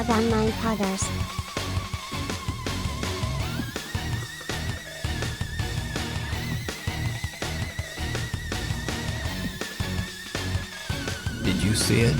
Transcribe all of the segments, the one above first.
log online poggers. Did you see it?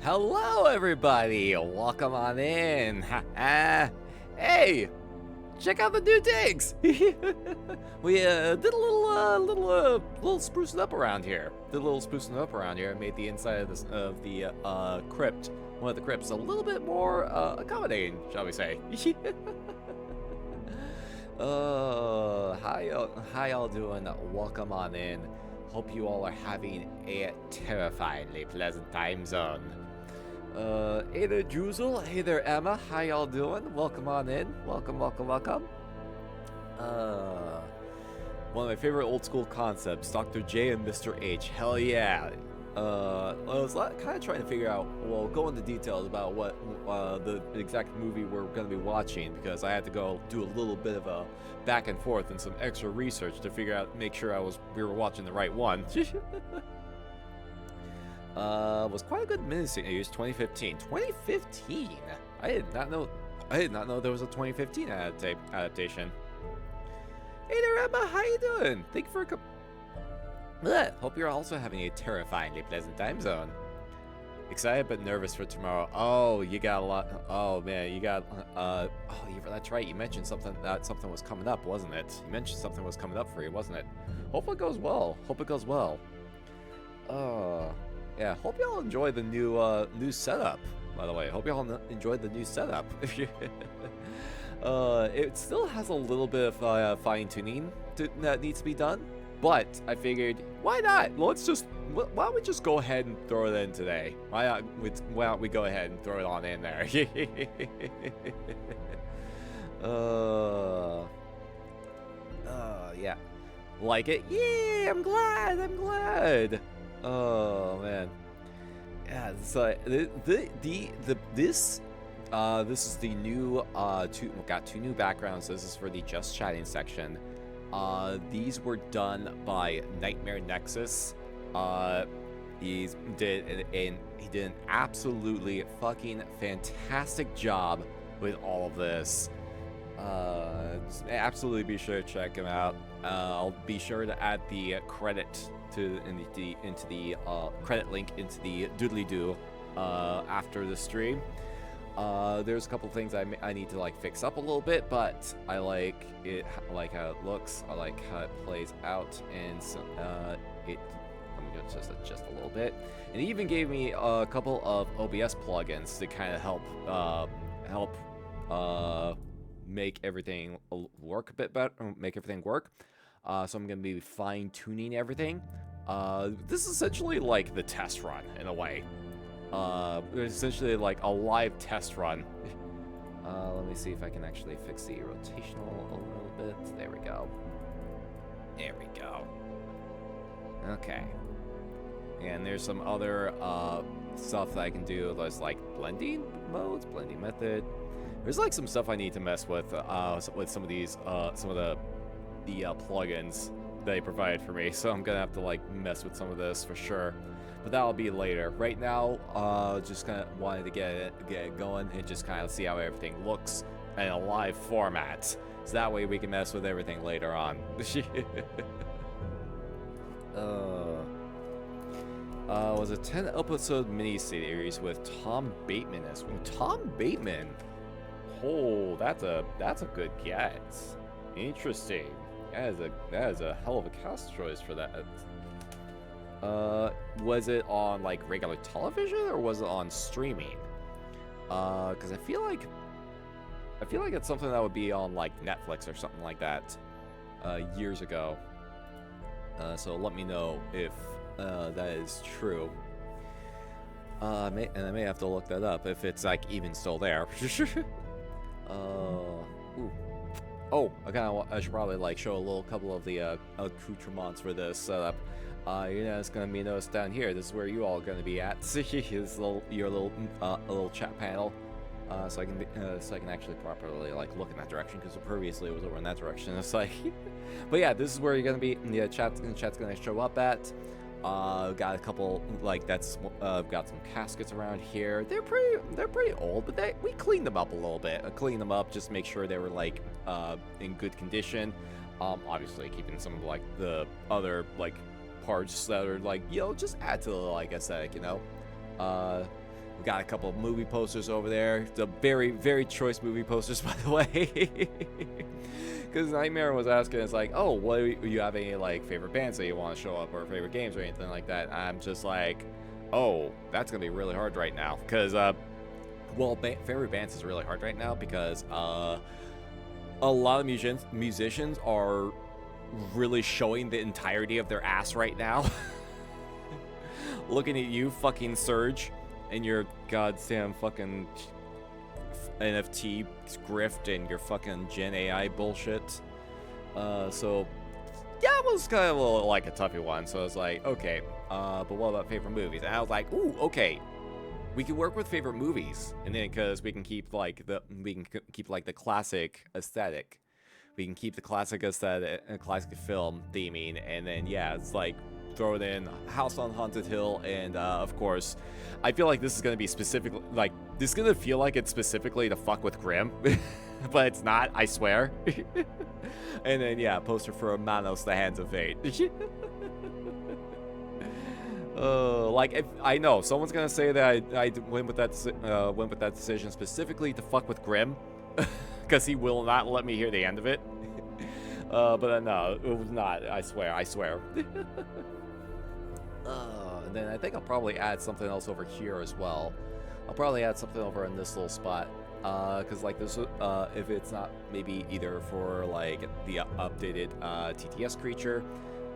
Hello, everybody! Welcome on in. Hey, check out the new digs. We did a little sprucing up around here. Made the inside of the crypt, one of the crypts, a little bit more accommodating, shall we say? Hi y'all doing? Welcome on in. Hope you all are having a terrifyingly pleasant time zone. Hey there, Juzel. Hey there, Emma. How y'all doing? Welcome on in. Welcome. One of my favorite old school concepts, Dr. J and Mr. H. Hell yeah. I was kind of trying to figure out, well, go into details about what the exact movie we're going to be watching, because I had to go do a little bit of a back and forth and some extra research to figure out, make sure we were watching the right one. Was quite a good miniseries. 2015. 2015. I did not know there was a 2015 adaptation. Hey there, Emma. How you doing? Thank you for hope you're also having a terrifyingly pleasant time zone. Excited but nervous for tomorrow. Oh, you got a lot. Oh man, you got. That's right. You mentioned something was coming up, wasn't it? You mentioned something was coming up for you, wasn't it? Hope it goes well. Yeah. Hope y'all enjoy the new setup. By the way, hope y'all enjoyed the new setup. It still has a little bit of fine tuning that needs to be done. But I figured, why not? Why don't we just go ahead and throw it in today? Why don't we go ahead and throw it on in there? Yeah. Like it? Yeah, I'm glad. Oh, man. Yeah, so this is the new, got two new backgrounds. This is for the Just Chatting section. These were done by Nightmare Nexus. He did an absolutely fucking fantastic job with all of this. Absolutely be sure to check him out. I'll be sure to add the credit into the credit link into the doodly-doo after the stream. There's a couple things I need to fix up a little bit, but I like it. I like how it looks. I like how it plays out, and I'm gonna just adjust a little bit. And he even gave me a couple of OBS plugins to kind of help make everything work a bit better, make everything work. So I'm gonna be fine tuning everything. This is essentially like the test run in a way. It's essentially like a live test run. Let me see if I can actually fix the rotational a little bit. There we go. Okay. And there's some other stuff that I can do. There's like blending modes, blending method. There's like some stuff I need to mess with some of these, some of the plugins they provide for me. So I'm gonna have to mess with some of this for sure. But that'll be later. Right now, just kind of wanted to get it going and just kind of see how everything looks in a live format. So that way we can mess with everything later on. Was a 10-episode miniseries with Tom Bateman as Tom Bateman. Oh, that's a good get. Interesting. That is a hell of a cast choice for that. Was it on like regular television or was it on streaming? Because I feel like it's something that would be on like Netflix or something like that, years ago. So let me know if that is true. I may have to look that up if it's like even still there. Ooh. Oh, I should probably like show a couple of the accoutrements for this setup. It's gonna be noticed down here. This is where you all are gonna be at. This your little chat panel. So I can actually properly like look in that direction, because previously it was over in that direction. It's like, but yeah, this is where you're gonna be. The chat's gonna show up at. Got a couple like got some caskets around here. They're pretty old, but we cleaned them up a little bit. I cleaned them up just to make sure they were like in good condition. Obviously keeping some of like the other like parts that are like, just add to the like aesthetic, We got a couple of movie posters over there. The very, very choice movie posters, by the way. Because Nightmare was asking, it's like, oh, what do you have any like favorite bands that you want to show up, or favorite games or anything like that? I'm just like, oh, that's gonna be really hard right now, because favorite bands is really hard right now because a lot of musicians are really showing the entirety of their ass right now. Looking at you, fucking Surge, and your goddamn fucking NFT grift and your fucking Gen AI bullshit. So yeah, it was kind of like a toughy one. So I was like, okay, but what about favorite movies? And I was like, ooh, okay, we can work with favorite movies, and then because we can keep like the classic aesthetic. We can keep the classic aesthetic, classic film theming, and then yeah, it's like throw it in House on Haunted Hill, and of course, I feel like this is gonna be specifically like this is gonna feel like it's specifically to fuck with Grimm, but it's not, I swear. And then yeah, poster for Manos, the Hands of Fate. Like if I know someone's gonna say that I went with that decision specifically to fuck with Grimm. Because he will not let me hear the end of it. But no, it was not. I swear. And then I think I'll probably add something else over here as well. I'll probably add something over in this little spot. Because like this, if it's not maybe either for like the updated TTS creature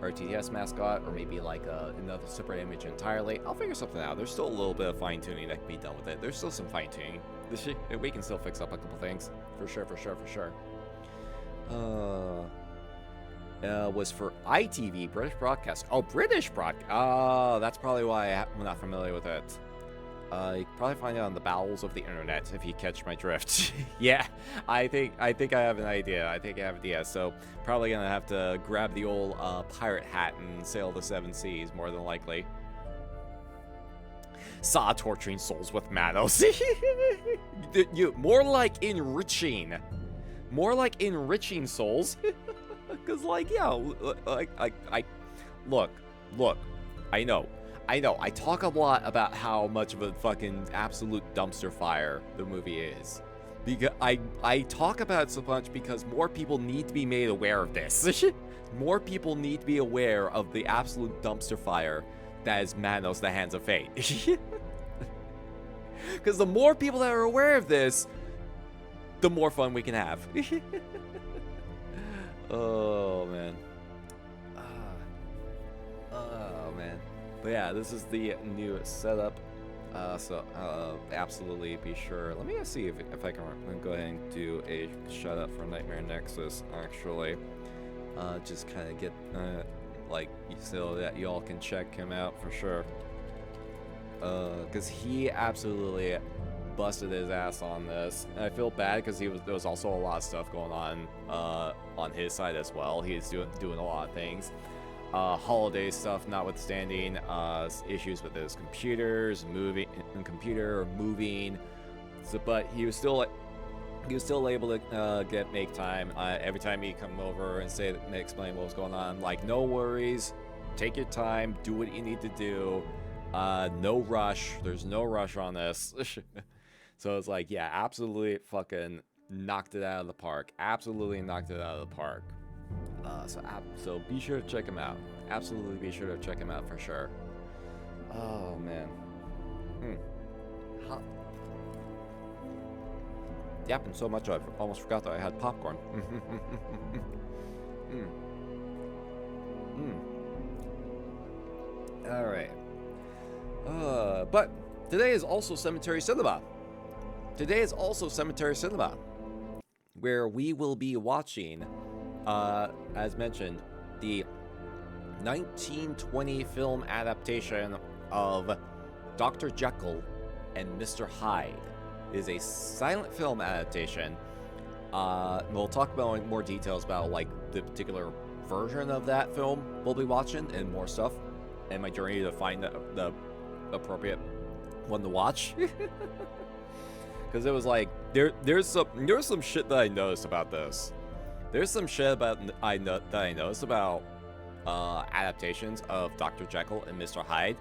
or TTS mascot, or maybe like another separate image entirely, I'll figure something out. There's still a little bit of fine tuning that can be done with it. There's still some fine tuning. We can still fix up a couple things, for sure. Was for ITV, British Broadcast. Oh, British Broadcast. That's probably why I'm not familiar with it. You can probably find it on the bowels of the internet if you catch my drift. Yeah, I think I have an idea. So probably gonna have to grab the old pirate hat and sail the 7 seas, more than likely. Saw torturing souls with Manos. More like enriching souls. Because like, yeah, look, I know, I talk a lot about how much of a fucking absolute dumpster fire the movie is. Because I talk about it so much because more people need to be made aware of this. More people need to be aware of the absolute dumpster fire that is Manos, the Hands of Fate. Because the more people that are aware of this, the more fun we can have. Oh man. Oh man. But yeah, this is the new setup. So absolutely be sure. Let me see if I can go ahead and do a shout out for Nightmare Nexus. Actually, just kind of get like so that y'all can check him out for sure. Because he absolutely busted his ass on this. And I feel bad because there was also a lot of stuff going on his side as well. He's doing a lot of things. Holiday stuff notwithstanding, issues with his moving. So, but he was still able to make time. Every time he'd come over and explain what was going on, like, no worries, take your time, do what you need to do. No rush. There's no rush on this. So it's like, yeah, absolutely fucking knocked it out of the park. Absolutely knocked it out of the park. So be sure to check him out. Absolutely be sure to check him out for sure. Oh, man. Huh. Yapping so much I almost forgot that I had popcorn. Alright. But today is also Cemetery Cinema. Today is also Cemetery Cinema, where we will be watching, as mentioned, the 1920 film adaptation of Dr. Jekyll and Mr. Hyde. It is a silent film adaptation. We'll talk about more details about like the particular version of that film we'll be watching and more stuff, and my journey to find the appropriate one to watch. Because it was like there's some shit that I noticed about this. There's some shit that I noticed about adaptations of Dr. Jekyll and Mr. Hyde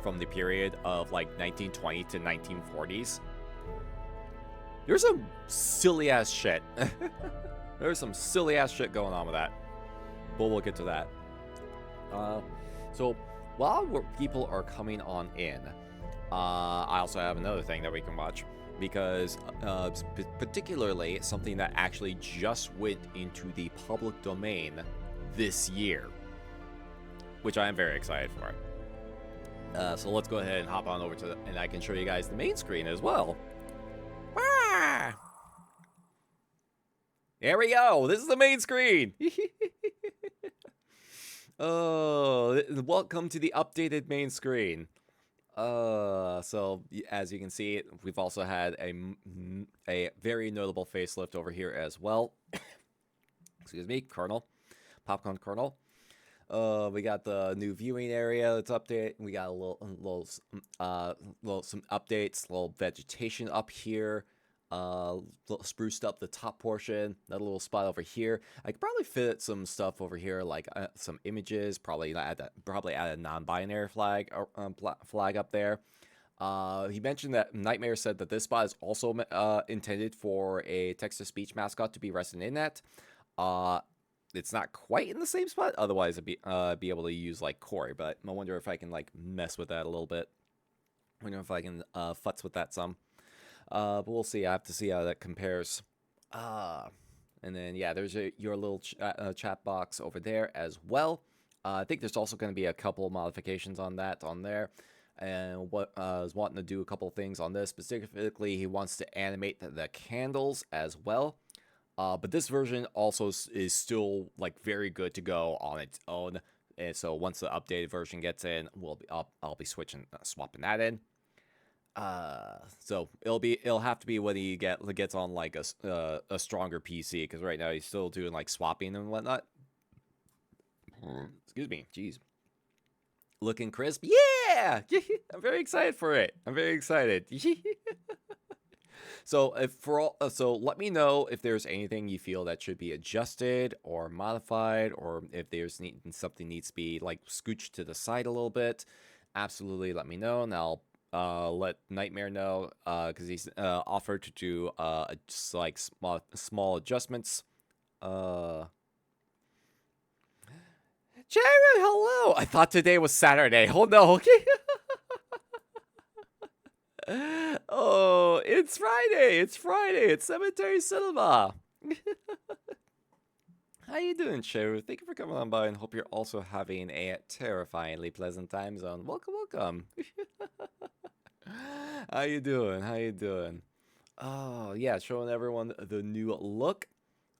from the period of like 1920 to 1940s. There's some silly ass shit. There's some silly ass shit going on with that. But we'll get to that. So while people are coming on in, I also have another thing that we can watch. Because particularly something that actually just went into the public domain this year, which I am very excited for. So let's go ahead and hop on over to and I can show you guys the main screen as well. Ah! There we go. This is the main screen. Oh, welcome to the updated main screen. So as you can see, we've also had a very notable facelift over here as well. Excuse me, Popcorn Kernel. We got the new viewing area that's updated. We got some updates, little vegetation up here. Spruced up the top portion. That little spot over here. I could probably fit some stuff over here, like some images. Probably add a non-binary flag up there. He mentioned that Nightmare said that this spot is also intended for a text-to-speech mascot to be resting in at. It's not quite in the same spot. Otherwise, I'd be able to use like Corey. But I wonder if I can like mess with that a little bit. I wonder if I can futz with that some. But we'll see. I have to see how that compares. And then, yeah, there's your little chat box over there as well. I think there's also going to be a couple of modifications on there. And what I was wanting to do a couple of things on this. Specifically, he wants to animate the candles as well. But this version also is still like very good to go on its own. And so once the updated version gets in, I'll be swapping that in. So it'll have to be when he gets on like a stronger PC, because right now he's still doing like swapping and whatnot. Excuse me, jeez. Looking crisp, yeah. I'm very excited for it. I'm very excited. So so let me know if there's anything you feel that should be adjusted or modified, or if there's something needs to be like scooched to the side a little bit. Absolutely, let me know, and I'll let Nightmare know, because he's offered to do just like small adjustments. Jared, hello. I thought today was Saturday. Oh no. Okay. Oh, it's Friday. It's Friday. It's Cemetery Cinema. How you doing, Cheru? Thank you for coming on by, and hope you're also having a terrifyingly pleasant time zone. Welcome. How you doing? Oh yeah, showing everyone the new look.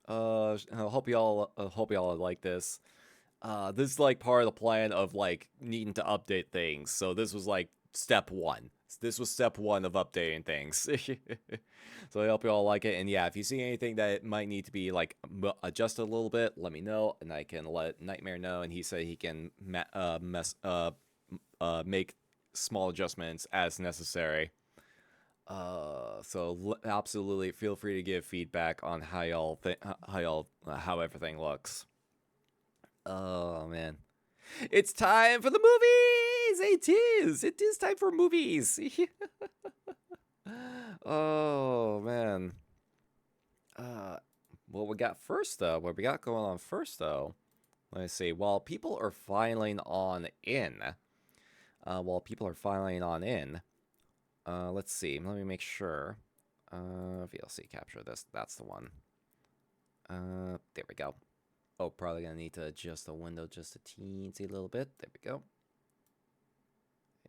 I hope y'all like this. This is like part of the plan of like needing to update things. So this was like step one. This was step one of updating things. So I hope you all like it. And yeah, if you see anything that might need to be like adjusted a little bit, let me know, and I can let Nightmare know. And he said he can make small adjustments as necessary. So absolutely feel free to give feedback on how everything looks. Oh man. It's time for the movies! It is! It is time for movies! Oh, man. What we got first, though? What we got going on first, though? Let's see. While people are filing on in... let's see. Let me make sure. VLC capture this. That's the one. There we go. Oh, probably gonna need to adjust the window just a teensy little bit. There we go.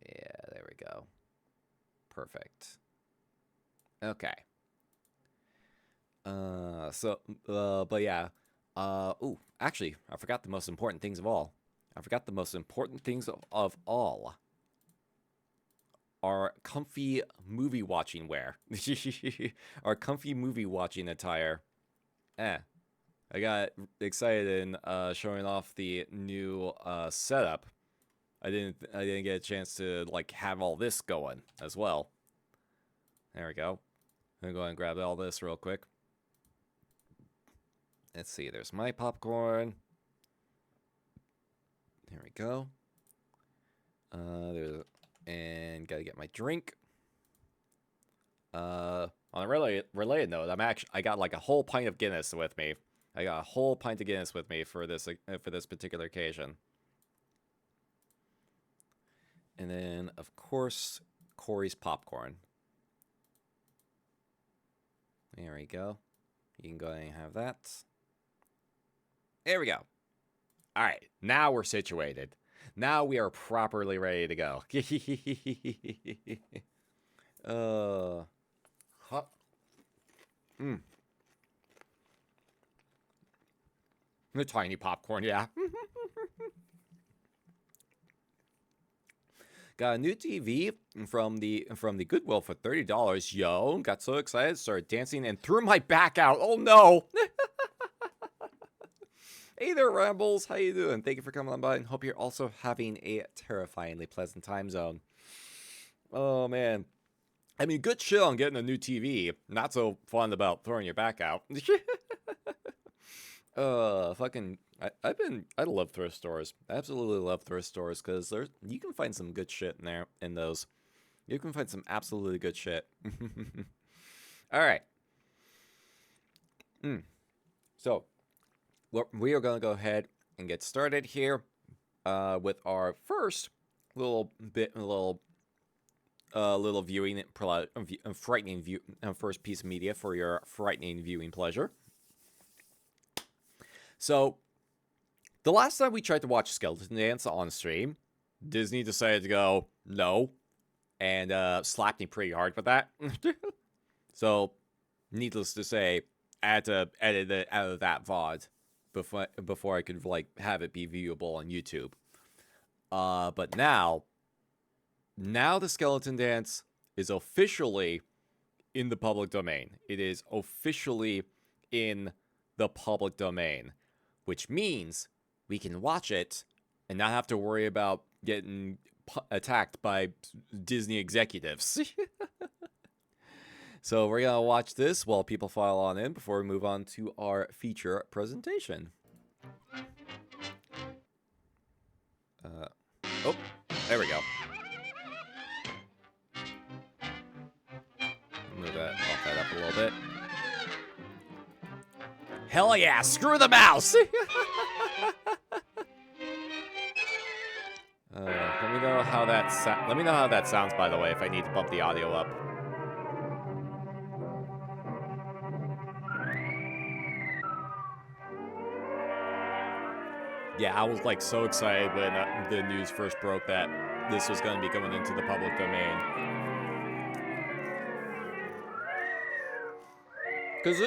Yeah, there we go. Perfect. Okay. But yeah. Ooh, actually, I forgot the most important things of all. Of all. Our comfy movie watching wear. Our comfy movie watching attire. I got excited in showing off the new setup. I didn't get a chance to like have all this going as well. There we go. I'm gonna go and grab all this real quick. Let's see. There's my popcorn. There we go. And gotta get my drink. On a related note, I got like a whole pint of Guinness with me. I got a whole pint of Guinness with me for this particular occasion. And then, of course, Corey's popcorn. There we go. You can go ahead and have that. There we go. All right, now we're situated. Now we are properly ready to go. Hot. The tiny popcorn, yeah. Got a new TV from the Goodwill for $30. Yo, got so excited, started dancing and threw my back out. Oh no! Hey there, Rambles. How you doing? Thank you for coming on by, and hope you're also having a terrifyingly pleasant time zone. Oh man, I mean, good shit on getting a new TV. Not so fun about throwing your back out. I love thrift stores. I absolutely love thrift stores because you can find some good shit in there. In those, you can find some absolutely good shit. All right. So, we are gonna go ahead and get started here with our first little viewing, frightening view, first piece of media for your frightening viewing pleasure. So, the last time we tried to watch Skeleton Dance on stream, Disney decided to go, no, and slapped me pretty hard for that. So, needless to say, I had to edit it out of that VOD before I could, like, have it be viewable on YouTube. But now the Skeleton Dance is officially in the public domain. It is officially in the public domain, which means we can watch it and not have to worry about getting attacked by Disney executives. So we're going to watch this while people file on in before we move on to our feature presentation. Oh, there we go. Move that, bump that up a little bit. Hell yeah, screw the mouse! Let me know how that sounds, by the way, if I need to bump the audio up. Yeah, I was like so excited when the news first broke that this was going to be going into the public domain. Because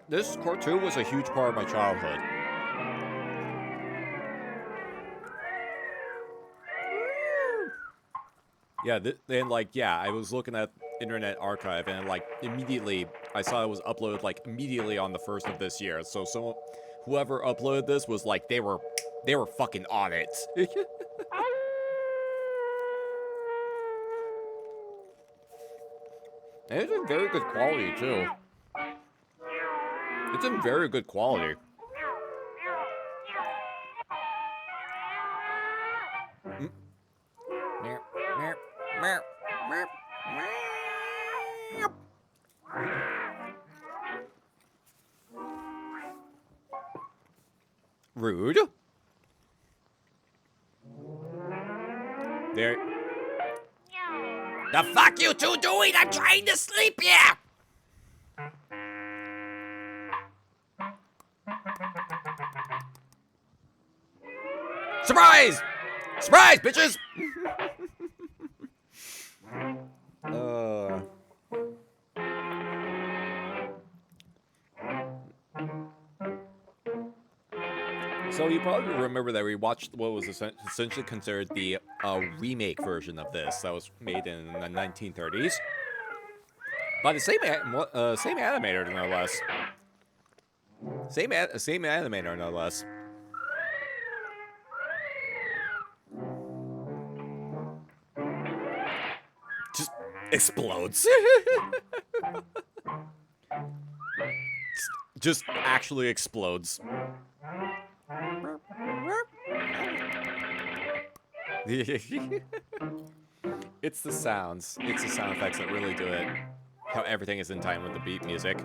this cartoon was a huge part of my childhood. Yeah, I was looking at Internet Archive and like immediately I saw it was uploaded like immediately on the 1st of this year. So whoever uploaded this was like they were fucking on it. And it's in very good quality too. It's in very good quality. Rude. There. The fuck you two doing? I'm trying to sleep here! Surprise! Surprise, bitches! So you probably remember that we watched what was essentially considered the remake version of this that was made in the 1930s by the same animator, no less. Same animator, no less. Just explodes. Just actually explodes. It's the sounds. It's the sound effects that really do it. How everything is in time with the beat music.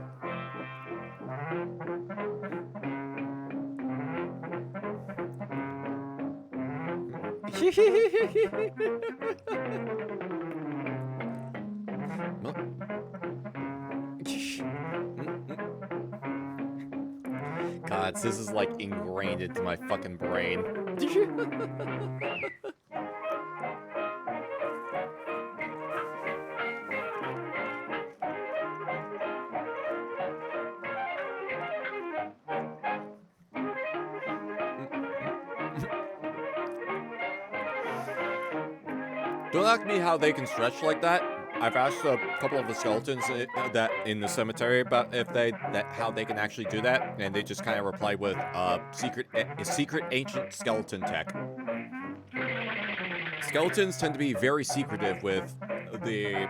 God, this is like ingrained into my fucking brain. Don't ask me how they can stretch like that. I've asked a couple of the skeletons that in the cemetery about how they can actually do that, and they just kind of replied with secret ancient skeleton tech. Skeletons tend to be very secretive with the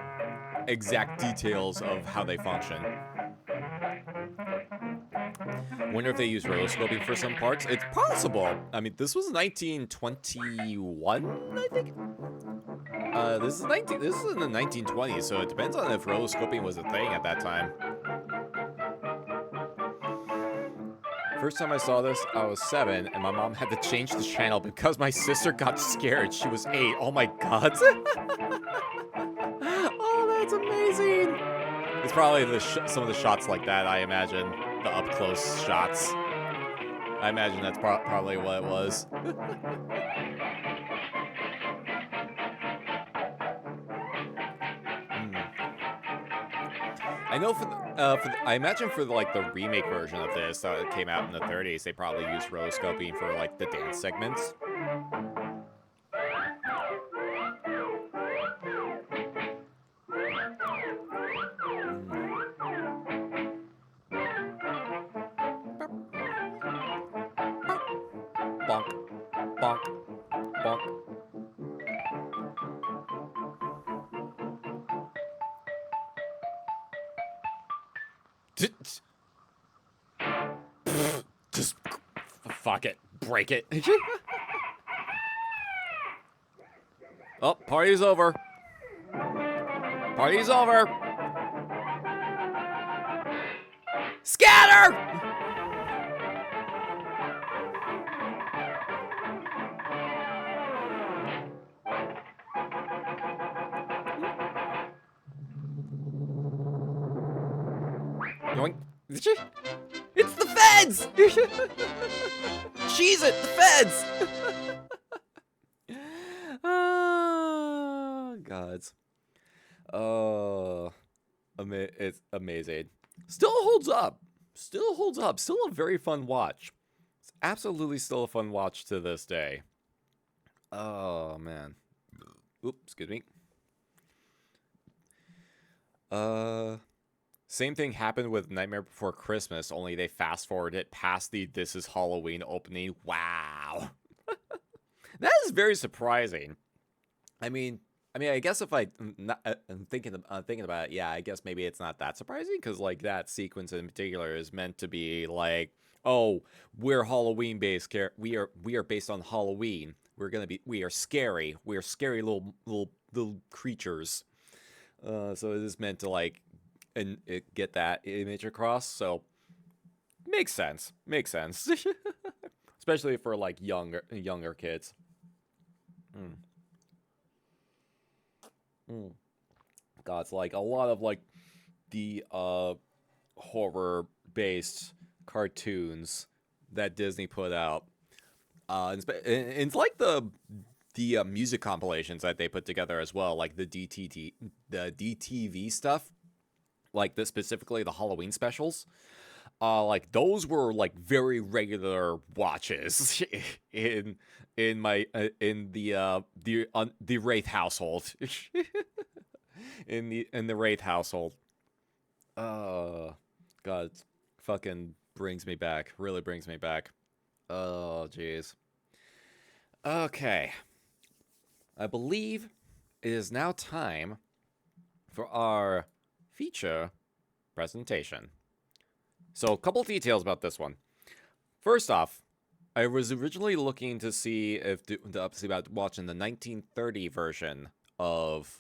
exact details of how they function. Wonder if they use rotoscoping for some parts. It's possible. I mean, this was 1921, I think. This is in the 1920s, so it depends on if rotoscoping was a thing at that time. First time I saw this, I was 7, and my mom had to change the channel because my sister got scared. She was 8. Oh my god. Oh, that's amazing. It's probably some of the shots like that, I imagine. The up-close shots. I imagine that's probably what it was. I know I imagine for the remake version of this that came out in the 30s, they probably used rotoscoping for like the dance segments. Bonk, bonk, bonk. Just fuck it, break it. Oh, party's over. Party's over. Scatter! Yoink. It's the feds! Cheese it, the feds! Oh, gods. Oh, it's amazing. Still holds up. Still holds up. Still a very fun watch. It's absolutely still a fun watch to this day. Oh, man. Oops, excuse me. Same thing happened with Nightmare Before Christmas, only they fast-forwarded it past the This Is Halloween opening. Wow. That is very surprising. I mean, I guess if I'm thinking about it, yeah, I guess maybe it's not that surprising, because, like, that sequence in particular is meant to be, like, oh, we're Halloween-based, we are based on Halloween. We are scary. We are scary little creatures. So it is meant to, like, and get that image across. So makes sense. Makes sense. Especially for like younger kids. Mm. Mm. God, it's like a lot of like the horror based cartoons that Disney put out. And it's like the music compilations that they put together as well, like the DTV stuff, like specifically the Halloween specials. Like those were like very regular watches in my the Wraith household. In the Wraith household. God, fucking brings me back. Really brings me back. Oh, jeez. Okay. I believe it is now time for our feature presentation. So, a couple details about this one. First off, I was originally looking to see about watching the 1930 version of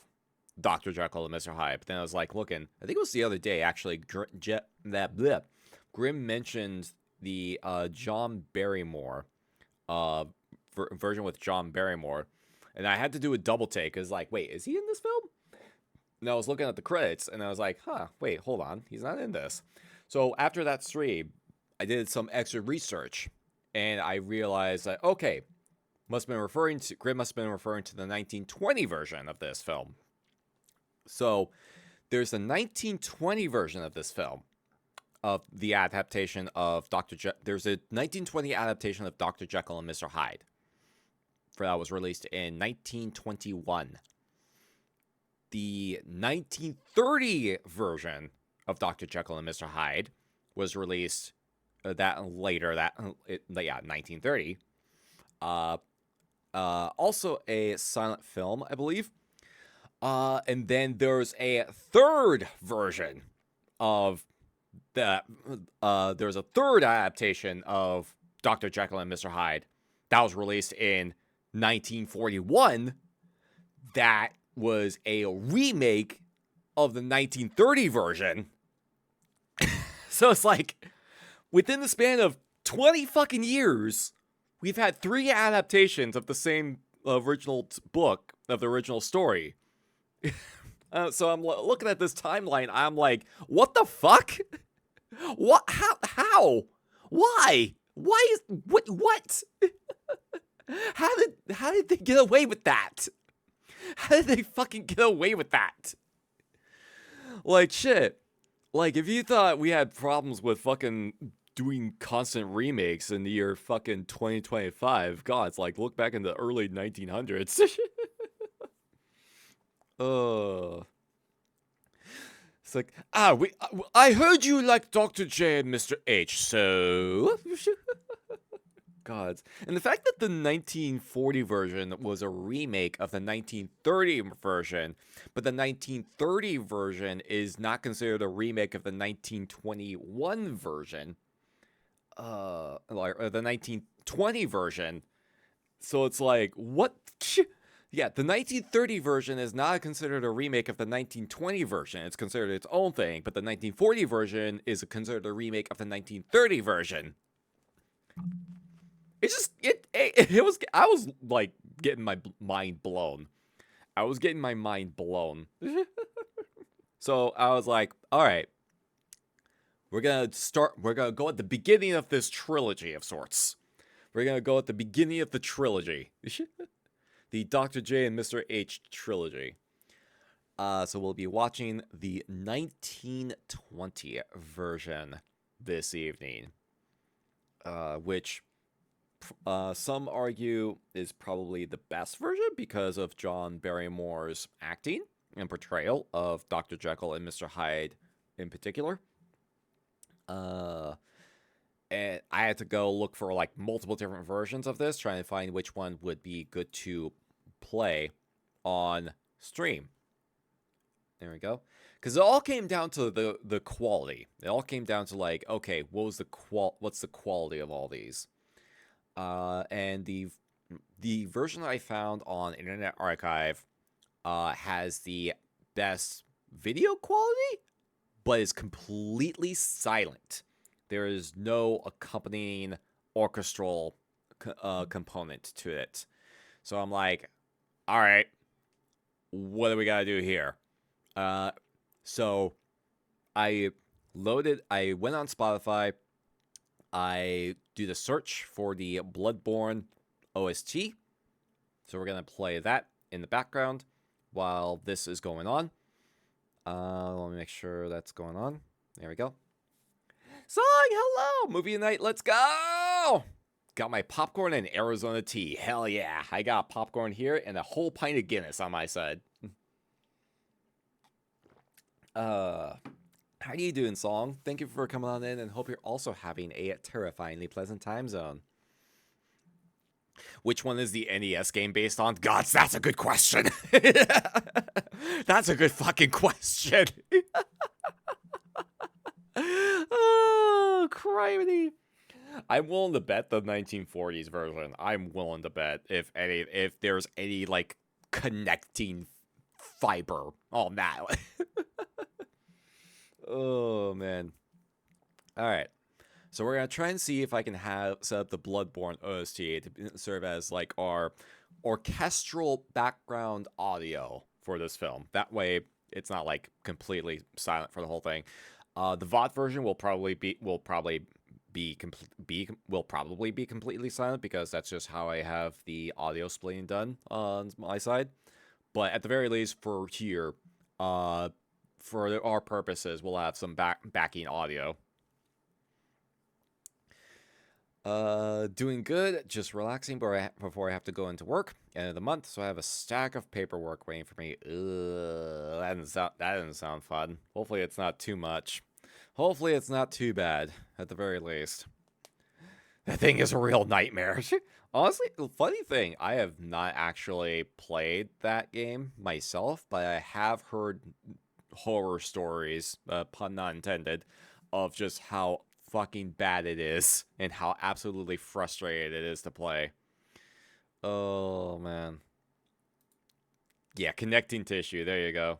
Dr. Jekyll and Mr. Hyde. But then I was like looking. I think it was the other day actually. Grim mentioned the John Barrymore version with John Barrymore, and I had to do a double take. Cause like, wait, is he in this film? And I was looking at the credits, and I was like, huh, wait, hold on, he's not in this. So after that stream, I did some extra research, and I realized that okay, Grim must have been referring to the 1920 version of this film. So there's the 1920 version of this film, of the adaptation of there's a 1920 adaptation of Dr. Jekyll and Mr. Hyde. That was released in 1921. The 1930 version of Dr. Jekyll and Mr. Hyde was released 1930. Also a silent film, I believe. And then there's a third version of that. There's a third adaptation of Dr. Jekyll and Mr. Hyde that was released in 1941. That was a remake of the 1930 version. So it's like, within the span of 20 fucking years, we've had 3 adaptations of the same original book, of the original story. So I'm looking at this timeline, I'm like, what the fuck? What? How? Why? Why is... What? How did they get away with that? How did they fucking get away with that? Like, shit. Like, if you thought we had problems with fucking doing constant remakes in the year fucking 2025, God, it's like, look back in the early 1900s. It's like, I heard you like Dr. J and Mr. H, so... God. And the fact that the 1940 version was a remake of the 1930 version, but the 1930 version is not considered a remake of the 1921 version, or the 1920 version. So it's like, what? Yeah, the 1930 version is not considered a remake of the 1920 version. It's considered its own thing, but the 1940 version is considered a remake of the 1930 version. It's just, I was like getting my mind blown. So I was like, all right, we're going to go at the beginning of this trilogy of sorts. We're going to go at the beginning of the trilogy. The Dr. J and Mr. H trilogy. So we'll be watching the 1920 version this evening. Which... some argue is probably the best version because of John Barrymore's acting and portrayal of Dr. Jekyll and Mr. Hyde in particular. And I had to go look for like multiple different versions of this, trying to find which one would be good to play on stream. There we go. Because it all came down to the quality. It all came down to like, okay, what's the quality of all these? And the version that I found on Internet Archive has the best video quality, but it's completely silent. There is no accompanying orchestral component to it. So I'm like, all right, what do we gotta do here? So I went on Spotify. I do the search for the Bloodborne OST. So we're gonna play that in the background while this is going on. Let me make sure that's going on. There we go. Song, hello! Movie night, let's go! Got my popcorn and Arizona tea. Hell yeah. I got popcorn here and a whole pint of Guinness on my side. How are you doing, Song? Thank you for coming on in and hope you're also having a terrifyingly pleasant time zone. Which one is the NES game based on? Gods, that's a good question. That's a good fucking question. Oh, criminy. I'm willing to bet the 1940s version. I'm willing to bet if there's any like connecting fiber on that. Oh man. All right. So we're gonna try and see if I can set up the Bloodborne OST to serve as like our orchestral background audio for this film. That way, it's not like completely silent for the whole thing. The VOD version will probably be completely silent because that's just how I have the audio splitting done on my side. But at the very least, for here, for our purposes, we'll have some backing audio. Doing good, just relaxing before I have to go into work, end of the month, so I have a stack of paperwork waiting for me. That didn't sound fun. Hopefully it's not too much. Hopefully it's not too bad, at the very least. That thing is a real nightmare. Honestly, funny thing, I have not actually played that game myself, but I have heard horror stories, pun not intended, of just how fucking bad it is and how absolutely frustrating it is to play. Oh man. Yeah, connecting tissue. There you go.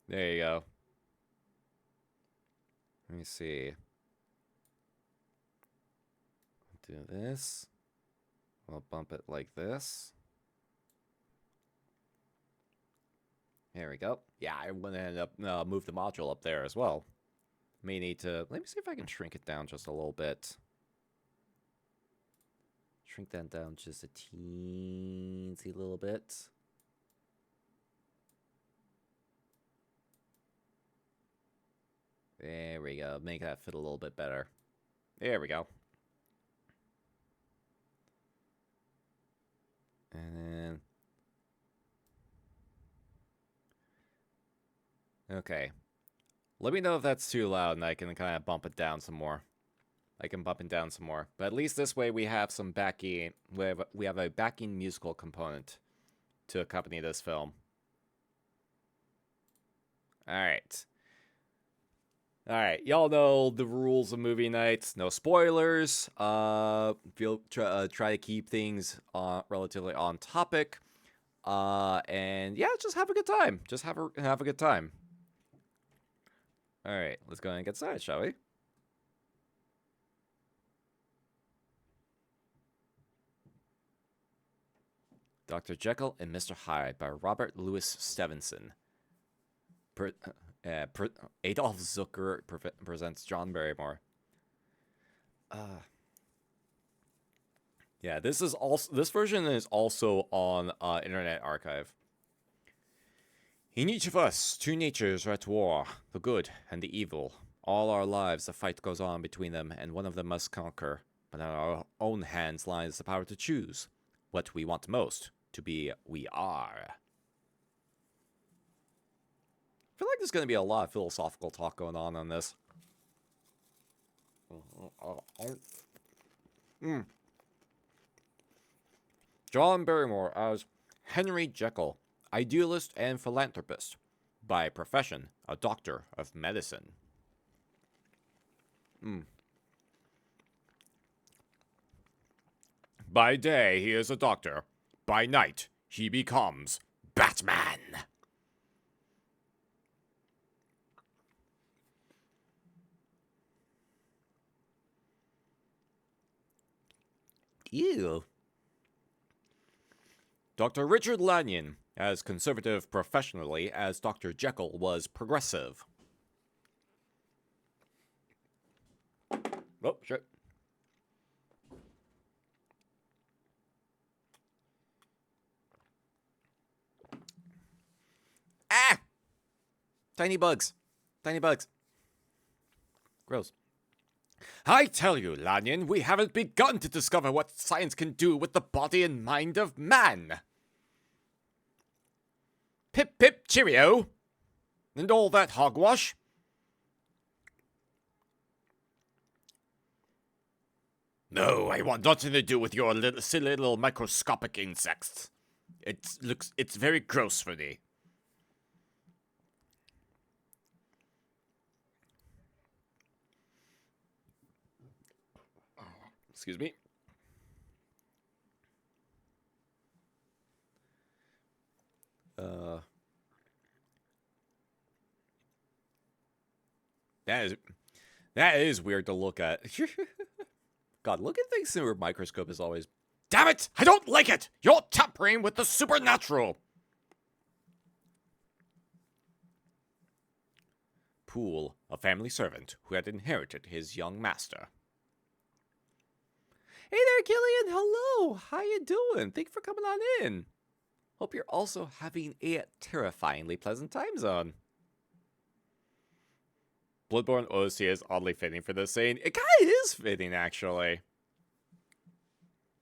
There you go. Let me see. Do this. I'll bump it like this. There we go. Yeah, I went and move the module up there as well. May need to... Let me see if I can shrink it down just a little bit. Shrink that down just a teensy little bit. There we go. Make that fit a little bit better. There we go. And then... Okay. Let me know if that's too loud and I can kind of bump it down some more. I can bump it down some more. But at least this way we have some backing. We have a backing musical component to accompany this film. Alright. Alright, y'all know the rules of movie nights. No spoilers. Try to keep things relatively on topic. And yeah, just have a good time. Just have a good time. Alright, let's go ahead and get started, shall we? Dr. Jekyll and Mr. Hyde by Robert Louis Stevenson. Adolf Zucker presents John Barrymore. Yeah, this version is also on Internet Archive. In each of us, two natures are at war, the good and the evil. All our lives, a fight goes on between them, and one of them must conquer. But in our own hands lies the power to choose what we want most to be we are. I feel like there's going to be a lot of philosophical talk going on this. John Barrymore as Henry Jekyll, idealist and philanthropist. By profession, a doctor of medicine. By day, he is a doctor. By night, he becomes Batman. Ew. Dr. Richard Lanyon, as conservative professionally as Dr. Jekyll was progressive. Oh, shit. Ah! Tiny bugs. Tiny bugs. Gross. I tell you, Lanyon, we haven't begun to discover what science can do with the body and mind of man. Pip pip cheerio. And all that hogwash. No, I want nothing to do with your silly little microscopic insects. It's very gross for me. Excuse me. That is weird to look at. God, look at things through a microscope is always... Damn it! I don't like it! You're tampering with the supernatural! Poole, a family servant who had inherited his young master. Hey there, Killian! Hello! How you doing? Thank you for coming on in. Hope you're also having a terrifyingly pleasant time zone. Bloodborne Odyssey is oddly fitting for this scene. It kind of is fitting, actually.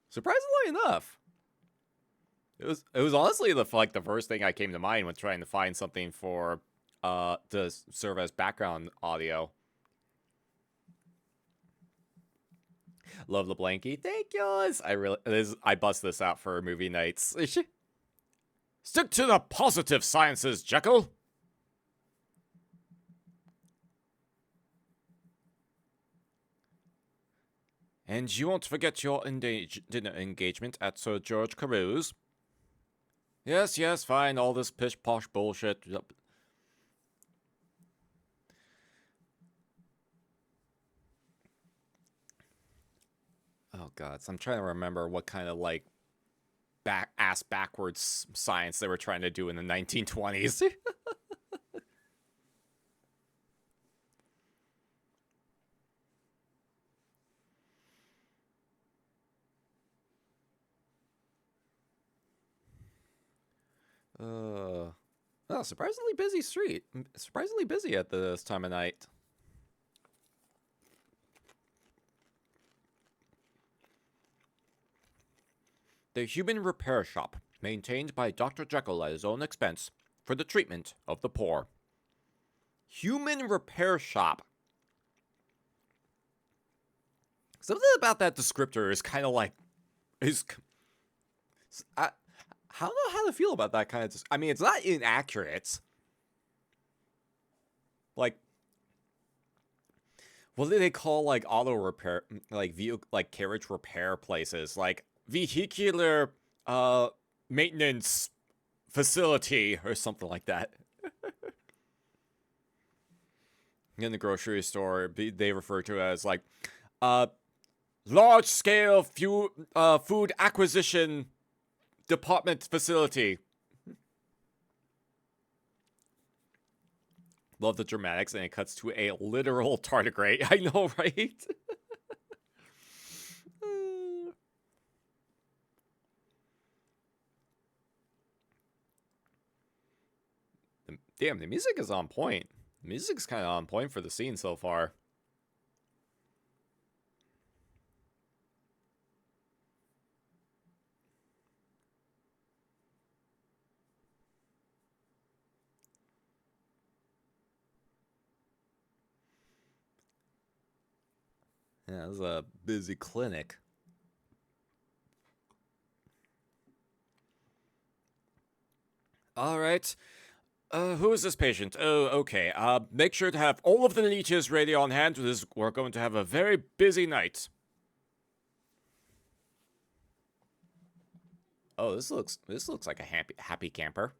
Surprisingly enough. It was honestly the first thing I came to mind when trying to find something for to serve as background audio. Love the blankie. Thank you. I bust this out for movie nights. Stick to the positive sciences, Jekyll. And you won't forget your dinner engagement at Sir George Carews. Yes, fine, all this pish-posh bullshit. Oh god, so I'm trying to remember what kind of, backwards science they were trying to do in the 1920s. Oh, surprisingly busy street. Surprisingly busy at this time of night. The Human Repair Shop, maintained by Dr. Jekyll at his own expense for the treatment of the poor. Human Repair Shop. Something about that descriptor is kind of I don't know how to feel about that kind of... I mean, it's not inaccurate. What do they call, auto repair... carriage repair places? Vehicular, maintenance facility or something like that. In the grocery store, they refer to it as, large-scale food acquisition department facility. Love the dramatics, and it cuts to a literal tardigrade. I know, right? Damn, the music is on point. The music's kind of on point for the scene so far. Yeah, this is a busy clinic. All right. Who is this patient? Oh, okay. Make sure to have all of the leeches ready on hand. We're going to have a very busy night. Oh, this looks like a happy camper.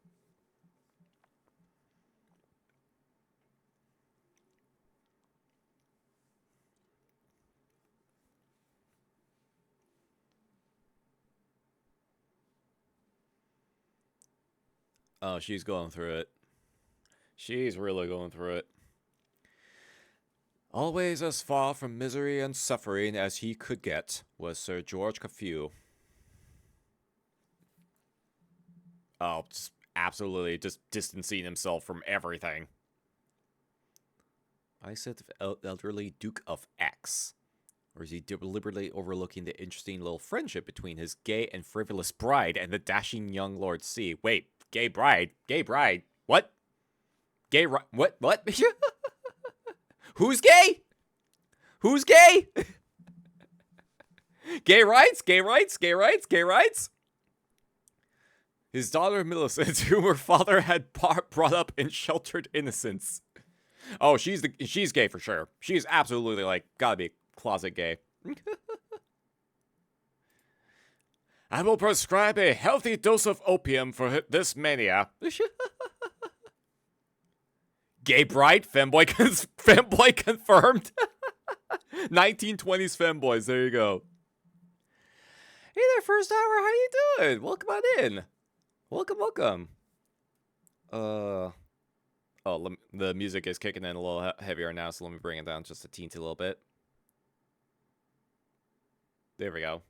Oh, she's going through it. She's really going through it. Always as far from misery and suffering as he could get was Sir George Cafu. Oh, just absolutely just distancing himself from everything. I said elderly Duke of X. Or is he deliberately overlooking the interesting little friendship between his gay and frivolous bride and the dashing young Lord C? Wait, gay bride? Gay bride? What? Gay what? What? Who's gay? Who's gay? Gay rights? Gay rights? Gay rights? Gay rights? His daughter Millicent, whom her father had brought up in sheltered innocence. Oh, she's gay for sure. She's absolutely, like, gotta be closet gay. I will prescribe a healthy dose of opium for this mania. Gay bride? Femboy, femboy confirmed. 1920s femboys, there you go. Hey there, first hour, how you doing? Welcome on in. Welcome, welcome. Oh, the music is kicking in a little heavier now, so let me bring it down just a teensy little bit. There we go.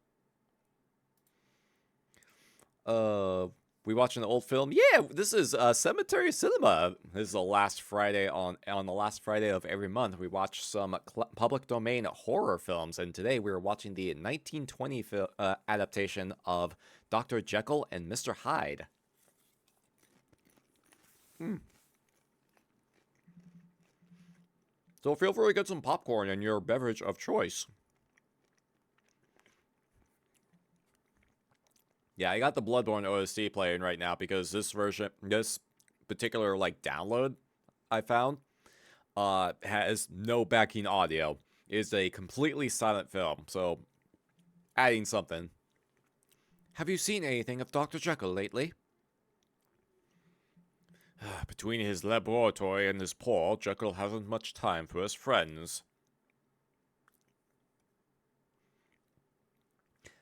We watching the old film? Yeah, this is Cemetery Cinema. This is the last Friday on the last Friday of every month. We watch some public domain horror films, and today we're watching the 1920 adaptation of Dr. Jekyll and Mr. Hyde. So feel free to get some popcorn and your beverage of choice. Yeah, I got the Bloodborne OST playing right now because this particular like download I found has no backing audio. It's a completely silent film, so adding something. Have you seen anything of Dr. Jekyll lately? Between his laboratory and his paw, Jekyll hasn't much time for his friends.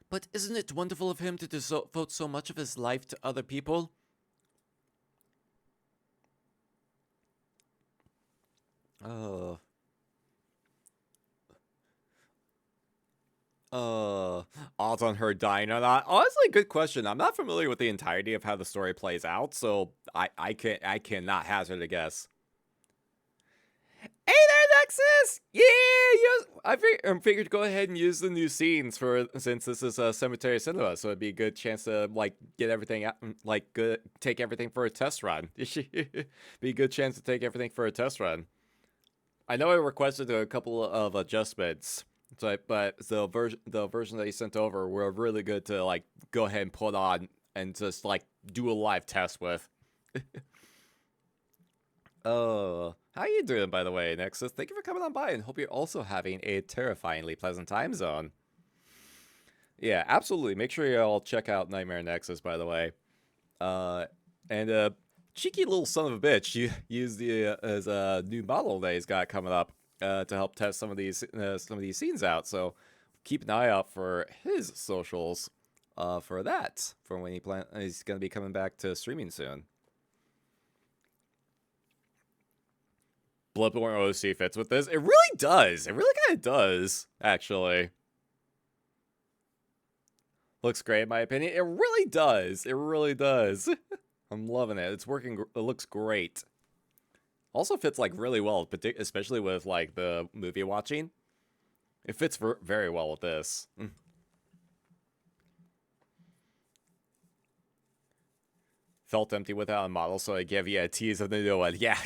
But isn't it wonderful of him to devote so much of his life to other people? Odds on her dying or not? Honestly, good question. I'm not familiar with the entirety of how the story plays out, so I cannot hazard a guess. Hey there, Nexus! Yeah, I figured to go ahead and use the new scenes since this is a Cemetery Cinema, so it'd be a good chance to like get everything out, take everything for a test run. Be a good chance to take everything for a test run. I know I requested a couple of adjustments, but the version that you sent over were really good to like go ahead and put on and just like do a live test with. How you doing, by the way, Nexus? Thank you for coming on by, and hope you're also having a terrifyingly pleasant time zone. Yeah, absolutely. Make sure you all check out Nightmare Nexus, by the way. And cheeky little son of a bitch, you used his new model that he's got coming up to help test some of these scenes out. So keep an eye out for his socials for that, for when he's going to be coming back to streaming soon. Bloodborne OC fits with this. It really does. It really kind of does, actually. Looks great, in my opinion. It really does. It really does. I'm loving it. It's working. It looks great. Also fits, like, really well, especially with, like, the movie watching. It fits very well with this. Felt empty without a model, so I gave you a tease of the new one. Yeah.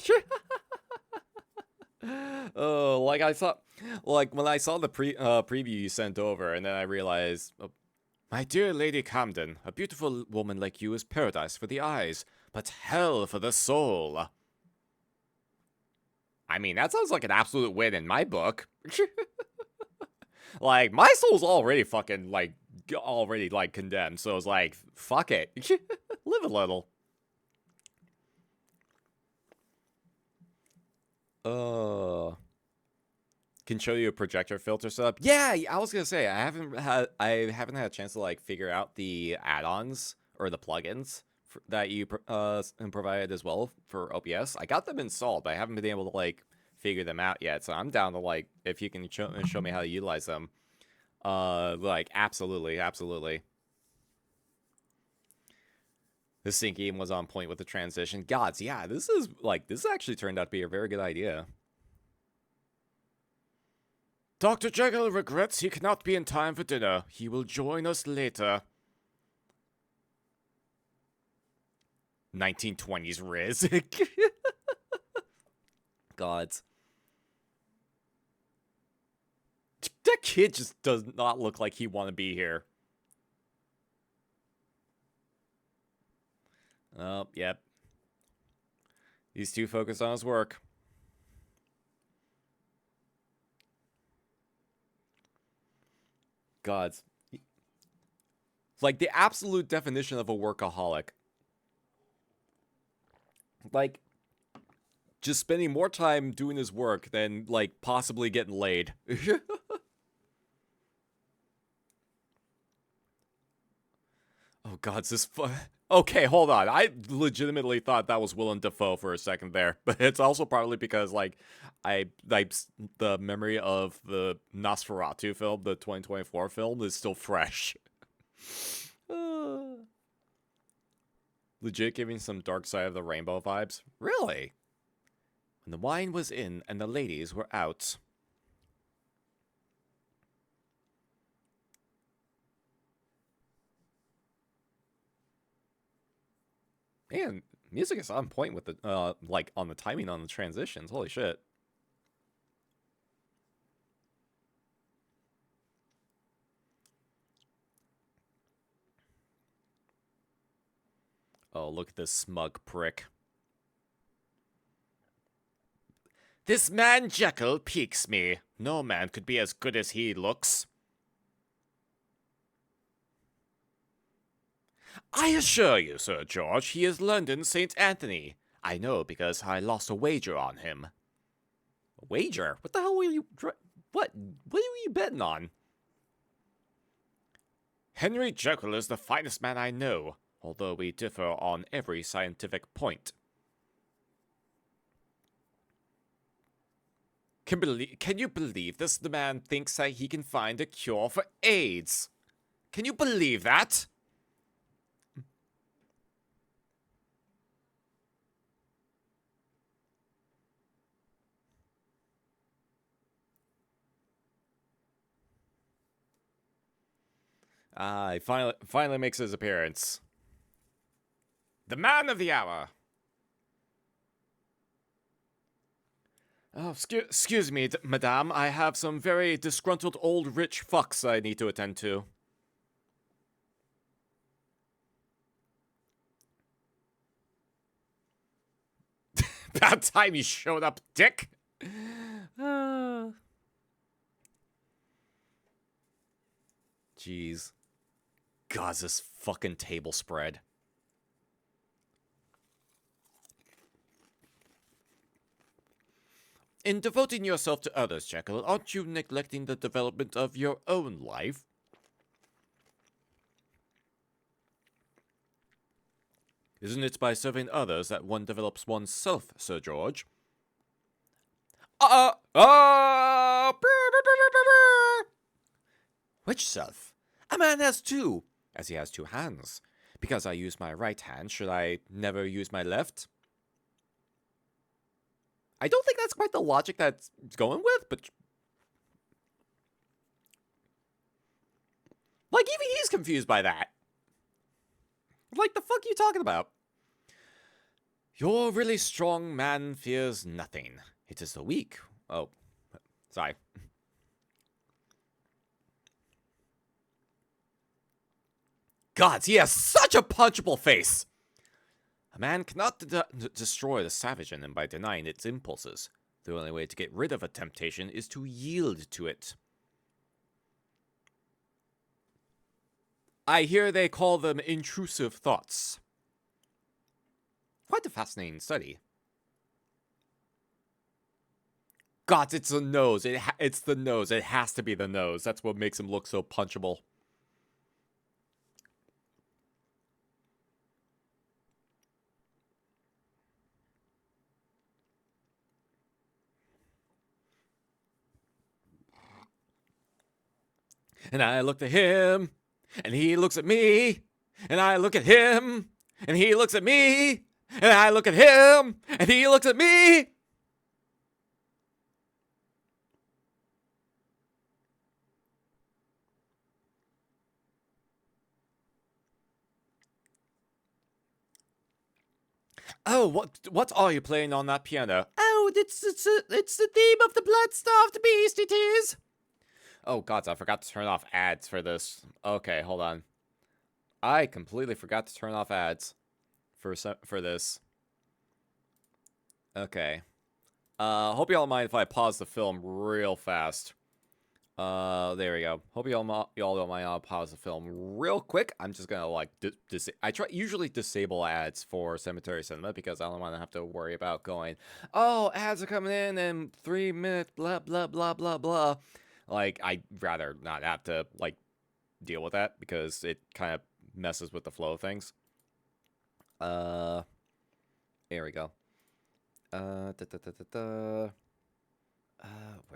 Oh, when I saw the preview you sent over, and then I realized, my dear Lady Camden, a beautiful woman like you is paradise for the eyes, but hell for the soul. I mean, that sounds like an absolute win in my book. Like, my soul's already fucking, like, condemned, so it's like, fuck it. Live a little. Can show you a projector filter setup. Yeah, I was gonna say I haven't had a chance to like figure out the add-ons or the plugins that you provided as well for OBS. I got them installed, but I haven't been able to like figure them out yet. So I'm down to like if you can show me how to utilize them. Like absolutely, absolutely. The syncing was on point with the transition. Gods, yeah, this actually turned out to be a very good idea. Dr. Jekyll regrets he cannot be in time for dinner. He will join us later. 1920s Riz. Gods. That kid just does not look like he want to be here. Oh, yep. He's too focused on his work. Gods. Like, the absolute definition of a workaholic. Like, just spending more time doing his work than, like, possibly getting laid. Oh, God, this... Okay, hold on. I legitimately thought that was Willem Dafoe for a second there. But it's also probably because, like, the memory of the Nosferatu film, the 2024 film, is still fresh. Legit giving some Dark Side of the Rainbow vibes. Really? When the wine was in and the ladies were out. Man, music is on point with the, like, on the timing on the transitions. Holy shit. Oh, look at this smug prick. This man Jekyll piques me. No man could be as good as he looks. I assure you, Sir George, he is London St. Anthony. I know because I lost a wager on him. A wager? What the hell were you... What were you betting on? Henry Jekyll is the finest man I know, although we differ on every scientific point. Can you believe this? The man thinks that he can find a cure for AIDS. Can you believe that? He finally makes his appearance. The man of the hour. Oh, excuse me, madame. I have some very disgruntled old rich fucks I need to attend to. About time you showed up, dick. Jeez. God, this fucking table spread. In devoting yourself to others, Jekyll, aren't you neglecting the development of your own life? Isn't it by serving others that one develops oneself, Sir George? Which self? A man has two, as he has two hands. Because I use my right hand, should I never use my left? I don't think that's quite the logic that's going with, but... Like, even he's confused by that. Like, the fuck are you talking about? Your really strong man fears nothing. It is the weak. Oh, sorry. Gods, he has such a punchable face! A man cannot destroy the savage in him by denying its impulses. The only way to get rid of a temptation is to yield to it. I hear they call them intrusive thoughts. Quite a fascinating study. God, it's the nose. It's the nose. It has to be the nose. That's what makes him look so punchable. and I look at him, and he looks at me, and I look at him, and he looks at me, and I look at him, and he looks at me. Oh, what are you playing on that piano? Oh, it's the theme of the blood-starved beast, it is. Oh, gods, I forgot to turn off ads for this. Okay, hold on. I completely forgot to turn off ads for this. Okay. Hope y'all mind if I pause the film real fast. There we go. Hope y'all don't mind I'll pause the film real quick. I'm just gonna like I usually disable ads for Cemetery Cinema because I don't want to have to worry about going, oh, ads are coming in 3 minutes, blah blah blah blah blah. Like, I'd rather not have to like deal with that because it kind of messes with the flow of things. There we go. Where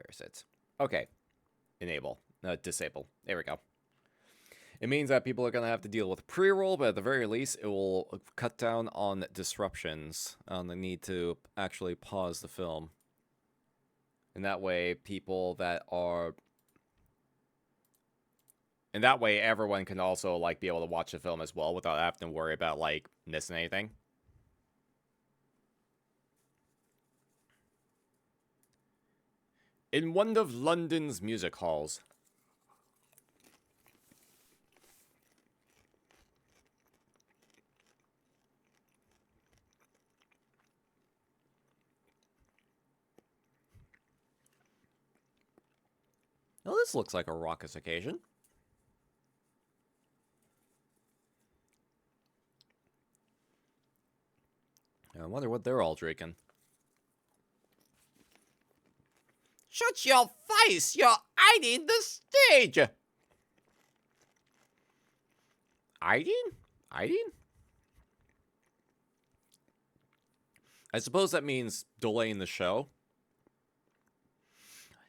is it? Okay. Enable. Disable. There we go. It means that people are going to have to deal with pre-roll, but at the very least, it will cut down on disruptions, on the need to actually pause the film. And that way, And that way, everyone can also, like, be able to watch the film as well without having to worry about, like, missing anything. In one of London's music halls. Well, this looks like a raucous occasion. I wonder what they're all drinking. Shut your face! You're hiding the stage! Hiding? Hiding? I suppose that means delaying the show.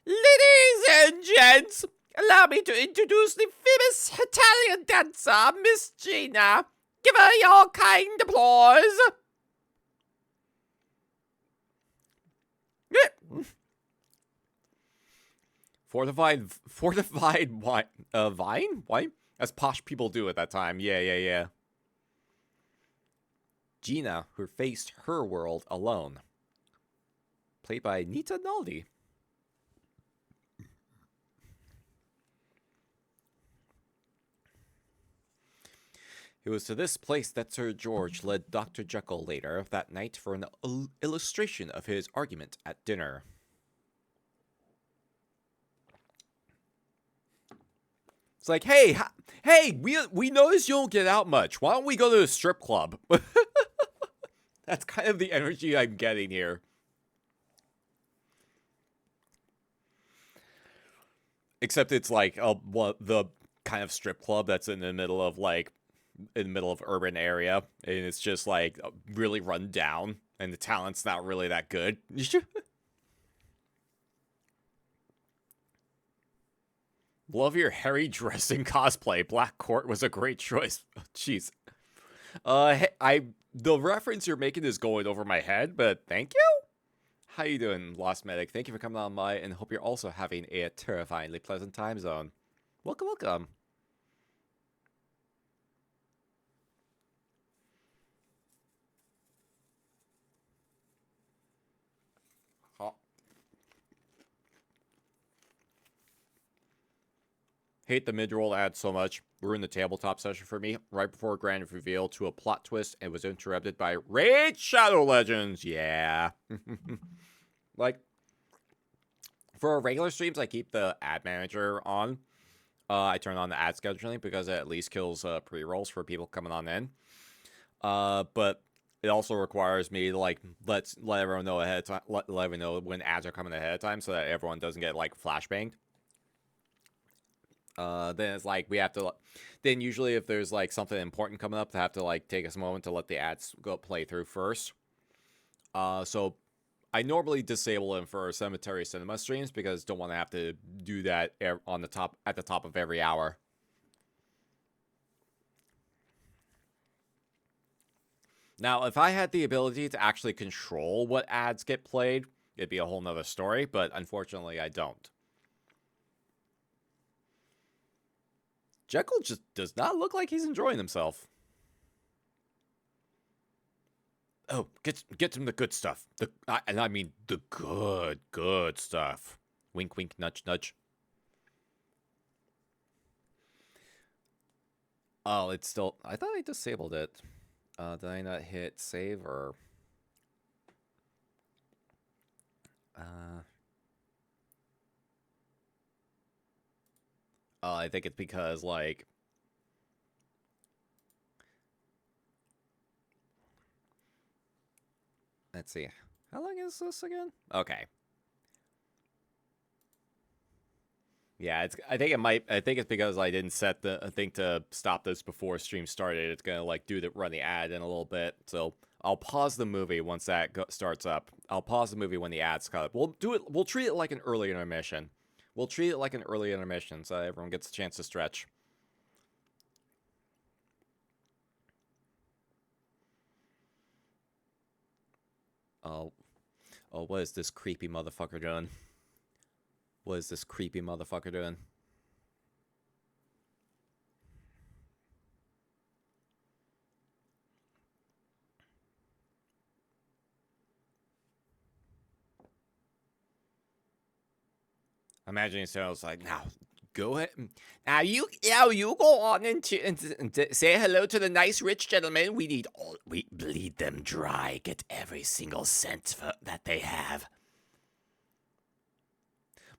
Ladies and gents, allow me to introduce the famous Italian dancer, Miss Gina. Give her your kind applause. Fortified wine? Wine? As posh people do at that time. Yeah. Gina, who faced her world alone. Played by Nita Naldi. It was to this place that Sir George led Dr. Jekyll later that night for an illustration of his argument at dinner. It's like, hey, we noticed you don't get out much. Why don't we go to the strip club? That's kind of the energy I'm getting here. Except it's like the kind of strip club that's in the middle of urban area, and it's just like really run down, and the talent's not really that good. Love your hairy dressing cosplay. Black Court was a great choice. Jeez. The reference you're making is going over my head, but thank you. How you doing, Lost Medic? Thank you for coming on by, and hope you're also having a terrifyingly pleasant time zone. Welcome. Hate the mid-roll ad so much. Ruined the tabletop session for me right before grand reveal to a plot twist and was interrupted by Raid Shadow Legends. Yeah. Like, for regular streams, I keep the ad manager on. I turn on the ad scheduling because it at least kills pre-rolls for people coming on in. But it also requires me to like let everyone know ahead of time, let everyone know when ads are coming ahead of time so that everyone doesn't get like flashbanged. Then it's like we have to. Then usually, if there's like something important coming up, I have to like take us a moment to let the ads go play through first. So I normally disable them for Cemetery Cinema streams because don't want to have to do that on the top at the top of every hour. Now, if I had the ability to actually control what ads get played, it'd be a whole nother story, but unfortunately I don't. Jekyll just does not look like he's enjoying himself. Oh, get him the good stuff. And I mean the good stuff. Wink, wink, nudge, nudge. Oh, it's still... I thought I disabled it. Did I not hit save or... Oh, I think it's because, like... Let's see. How long is this again? Okay. Yeah, I think it's because I didn't set the thing to stop this before stream started. It's gonna like run the ad in a little bit. So I'll pause the movie once that starts up. I'll pause the movie when the ads come up. We'll treat it like an early intermission. We'll treat it like an early intermission so everyone gets a chance to stretch. Oh, what is this creepy motherfucker doing? What is this creepy motherfucker doing? I'm imagining someone's like, now, go ahead. Now you go on and say hello to the nice rich gentlemen. We bleed them dry. Get every single cent that they have.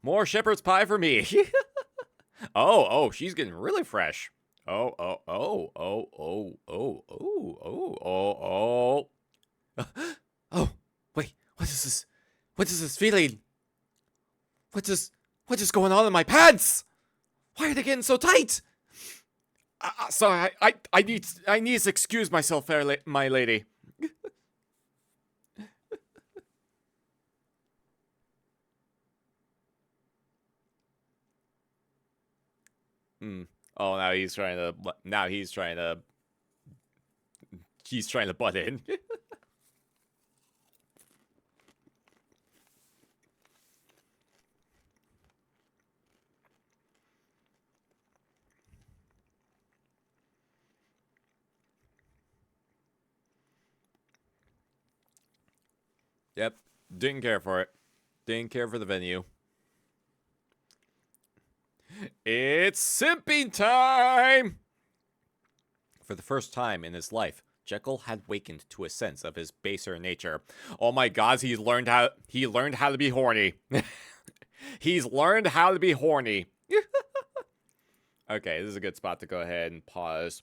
More shepherd's pie for me. Oh, she's getting really fresh. Oh. Oh, wait, what is this? What is this feeling? What is going on in my pants? Why are they getting so tight? Sorry, I need to excuse myself, my lady. Oh, now he's trying to butt in. Yep, didn't care for it. Didn't care for the venue. It's simping time! For the first time in his life, Jekyll had wakened to a sense of his baser nature. Oh my god, he learned how to be horny. He's learned how to be horny. Okay, this is a good spot to go ahead and pause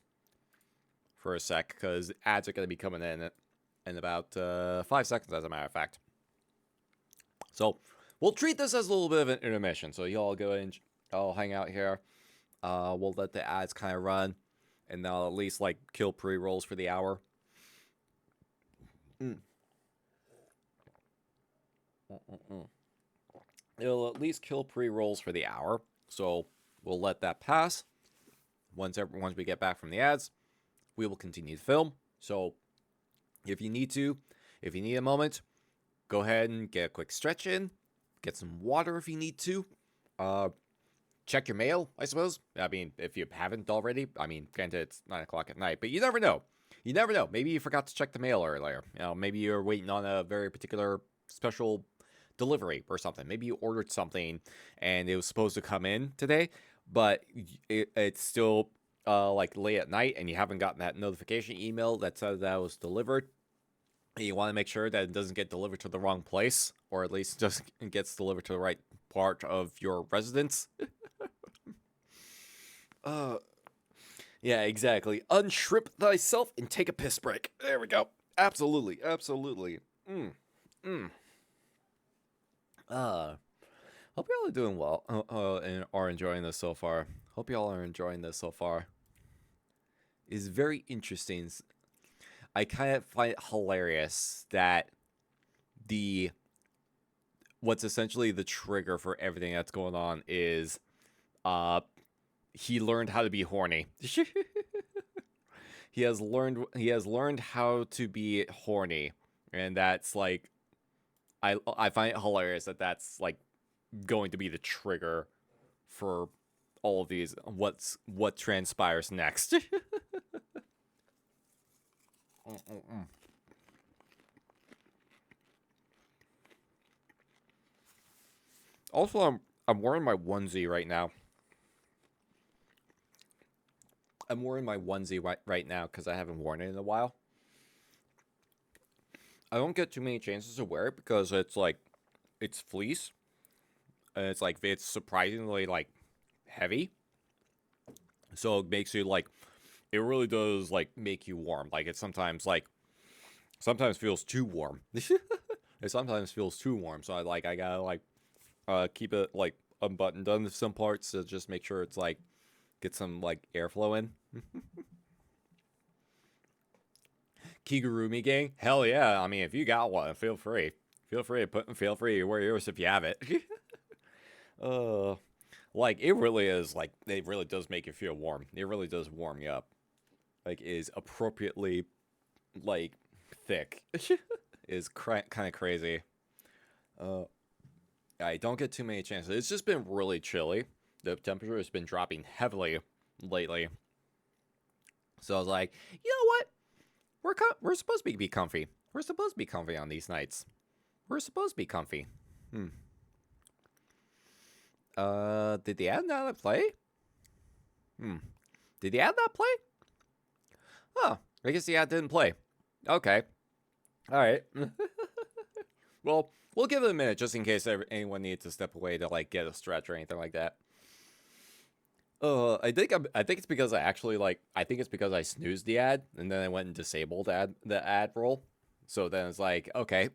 for a sec, because ads are going to be coming in about 5 seconds, as a matter of fact. So, we'll treat this as a little bit of an intermission. So, y'all go and I'll hang out here. We'll let the ads kind of run, and they'll at least, like, kill pre-rolls for the hour. It'll at least kill pre-rolls for the hour, so we'll let that pass. Once we get back from the ads, we will continue to film. So, if you need a moment, go ahead and get a quick stretch in, get some water if you need to. Check your mail, I suppose. I mean, if you haven't already. I mean, granted, it's 9 o'clock at night, but you never know. You never know. Maybe you forgot to check the mail earlier. You know, maybe you're waiting on a very particular special delivery or something. Maybe you ordered something and it was supposed to come in today, but it's still like late at night and you haven't gotten that notification email that says that it was delivered. And you want to make sure that it doesn't get delivered to the wrong place, or at least just gets delivered to the right part of your residence. Yeah, exactly. Unstrip thyself and take a piss break. There we go. Absolutely. Hope y'all are doing well and are enjoying this so far. Hope y'all are enjoying this so far. It's very interesting. I kind of find it hilarious that the what's essentially the trigger for everything that's going on is he learned how to be horny. He has learned how to be horny, and that's like I find it hilarious that that's like going to be the trigger for all of these. What transpires next? Also, I'm wearing my onesie right now. I'm wearing my onesie right now because I haven't worn it in a while. I don't get too many chances to wear it because it's like, it's fleece. And it's surprisingly like heavy. So it makes you like, it really does like make you warm. Like it sometimes feels too warm. It sometimes feels too warm. So I gotta like keep it like unbuttoned on some parts to just make sure it's like get some like airflow in. Kigurumi gang, hell yeah! I mean, if you got one, feel free to wear yours if you have it. Like it really is like it really does make you feel warm. It really does warm you up. Like is appropriately like thick. Is kind of crazy. I don't get too many chances. It's just been really chilly. The temperature has been dropping heavily lately. So I was like, you know what? We're supposed to be comfy. We're supposed to be comfy on these nights. We're supposed to be comfy. Did the ad not play? Did the ad not play? Oh, I guess the ad didn't play. Okay. All right. Well, we'll give it a minute just in case anyone needs to step away to like get a stretch or anything like that. I think it's because I think it's because I snoozed the ad and then I went and disabled the ad roll. So then it's like, okay,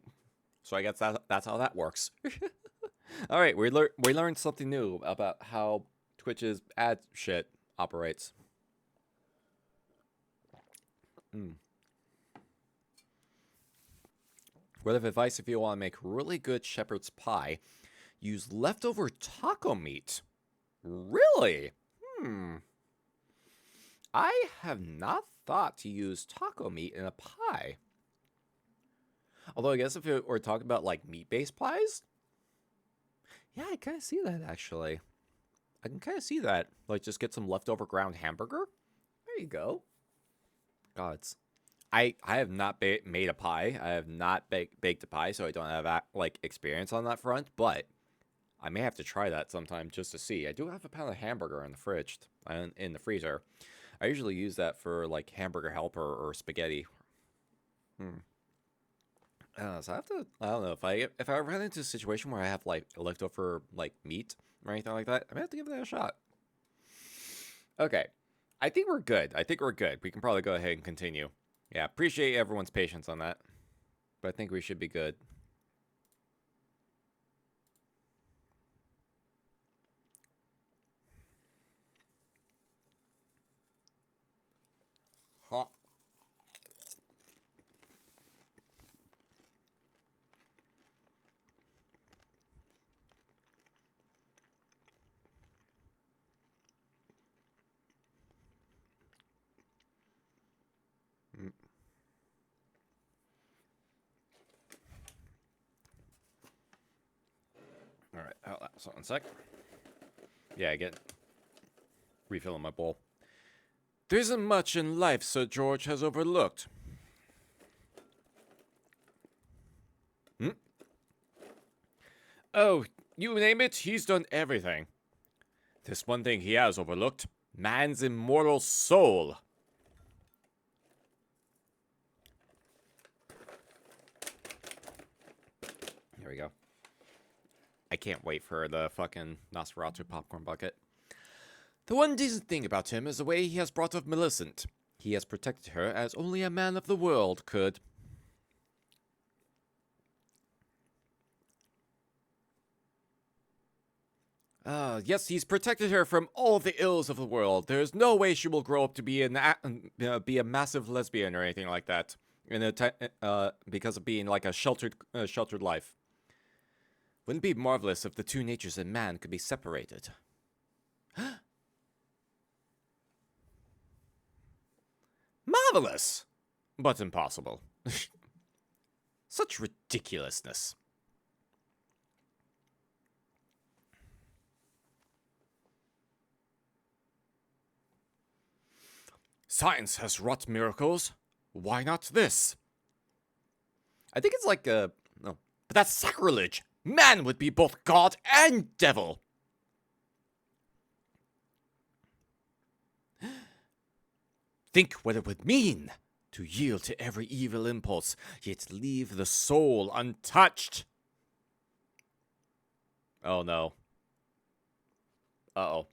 so I guess that's how that works. All right, we learned something new about how Twitch's ad shit operates. Word of advice: if you want to make really good shepherd's pie, use leftover taco meat. Really? I have not thought to use taco meat in a pie. Although I guess if we're talking about like meat-based pies, yeah, I kind of see that actually. I can kind of see that. Like just get some leftover ground hamburger. There you go. Gods. I have not made a pie. I have not baked a pie, so I don't have like experience on that front. But I may have to try that sometime just to see. I do have a pound of hamburger in the fridge, in the freezer. I usually use that for like hamburger helper or spaghetti. So I have to. I don't know if I run into a situation where I have like leftover like meat or anything like that, I may have to give that a shot. Okay, I think we're good. We can probably go ahead and continue. Yeah, appreciate everyone's patience on that, but I think we should be good. Huh. All right, so 1 sec. Yeah, refilling my bowl. There isn't much in life Sir George has overlooked. Oh, you name it, he's done everything. There's one thing he has overlooked: man's immortal soul. Here we go. I can't wait for the fucking Nosferatu popcorn bucket. The one decent thing about him is the way he has brought up Millicent. He has protected her as only a man of the world could. Yes, he's protected her from all the ills of the world. There is no way she will grow up to be be a massive lesbian or anything like that. Because of being like a sheltered life. Wouldn't it be marvelous if the two natures in man could be separated? Marvelous! But impossible. Such ridiculousness. Science has wrought miracles. Why not this? I think it's like no, but that's sacrilege. Man would be both god and devil. Think what it would mean to yield to every evil impulse, yet leave the soul untouched. Oh no. Uh-oh.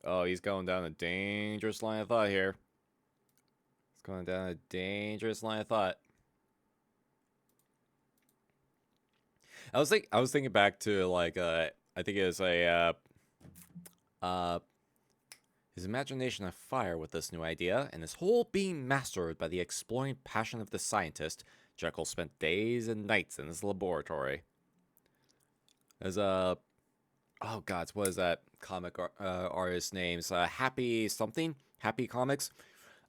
Oh, he's going down a dangerous line of thought here. He's going down a dangerous line of thought. I was thinking back to like I think it was his imagination afire with this new idea, and his whole being mastered by the exploring passion of the scientist. Jekyll spent days and nights in his laboratory. As oh god, what is that comic artist names? Happy something? Happy Comics.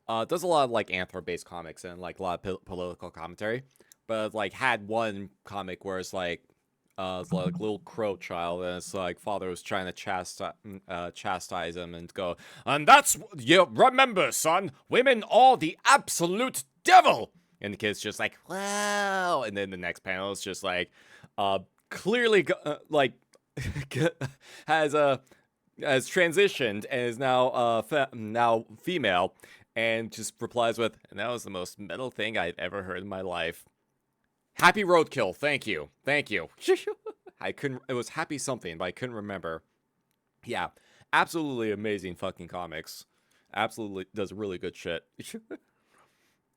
Does a lot of like anthro-based comics and like a lot of political commentary, but like had one comic where it's like little crow child, and it's like father was trying to chastise him and go, and that's you remember, son, women are the absolute devil. And the kid's just like, wow. And then the next panel is just like, clearly like has transitioned and is now now female, and just replies with, and that was the most metal thing I've ever heard in my life. Happy Roadkill, thank you. I couldn't, it was Happy something, but I couldn't remember. Yeah, absolutely amazing fucking comics. Absolutely does really good shit.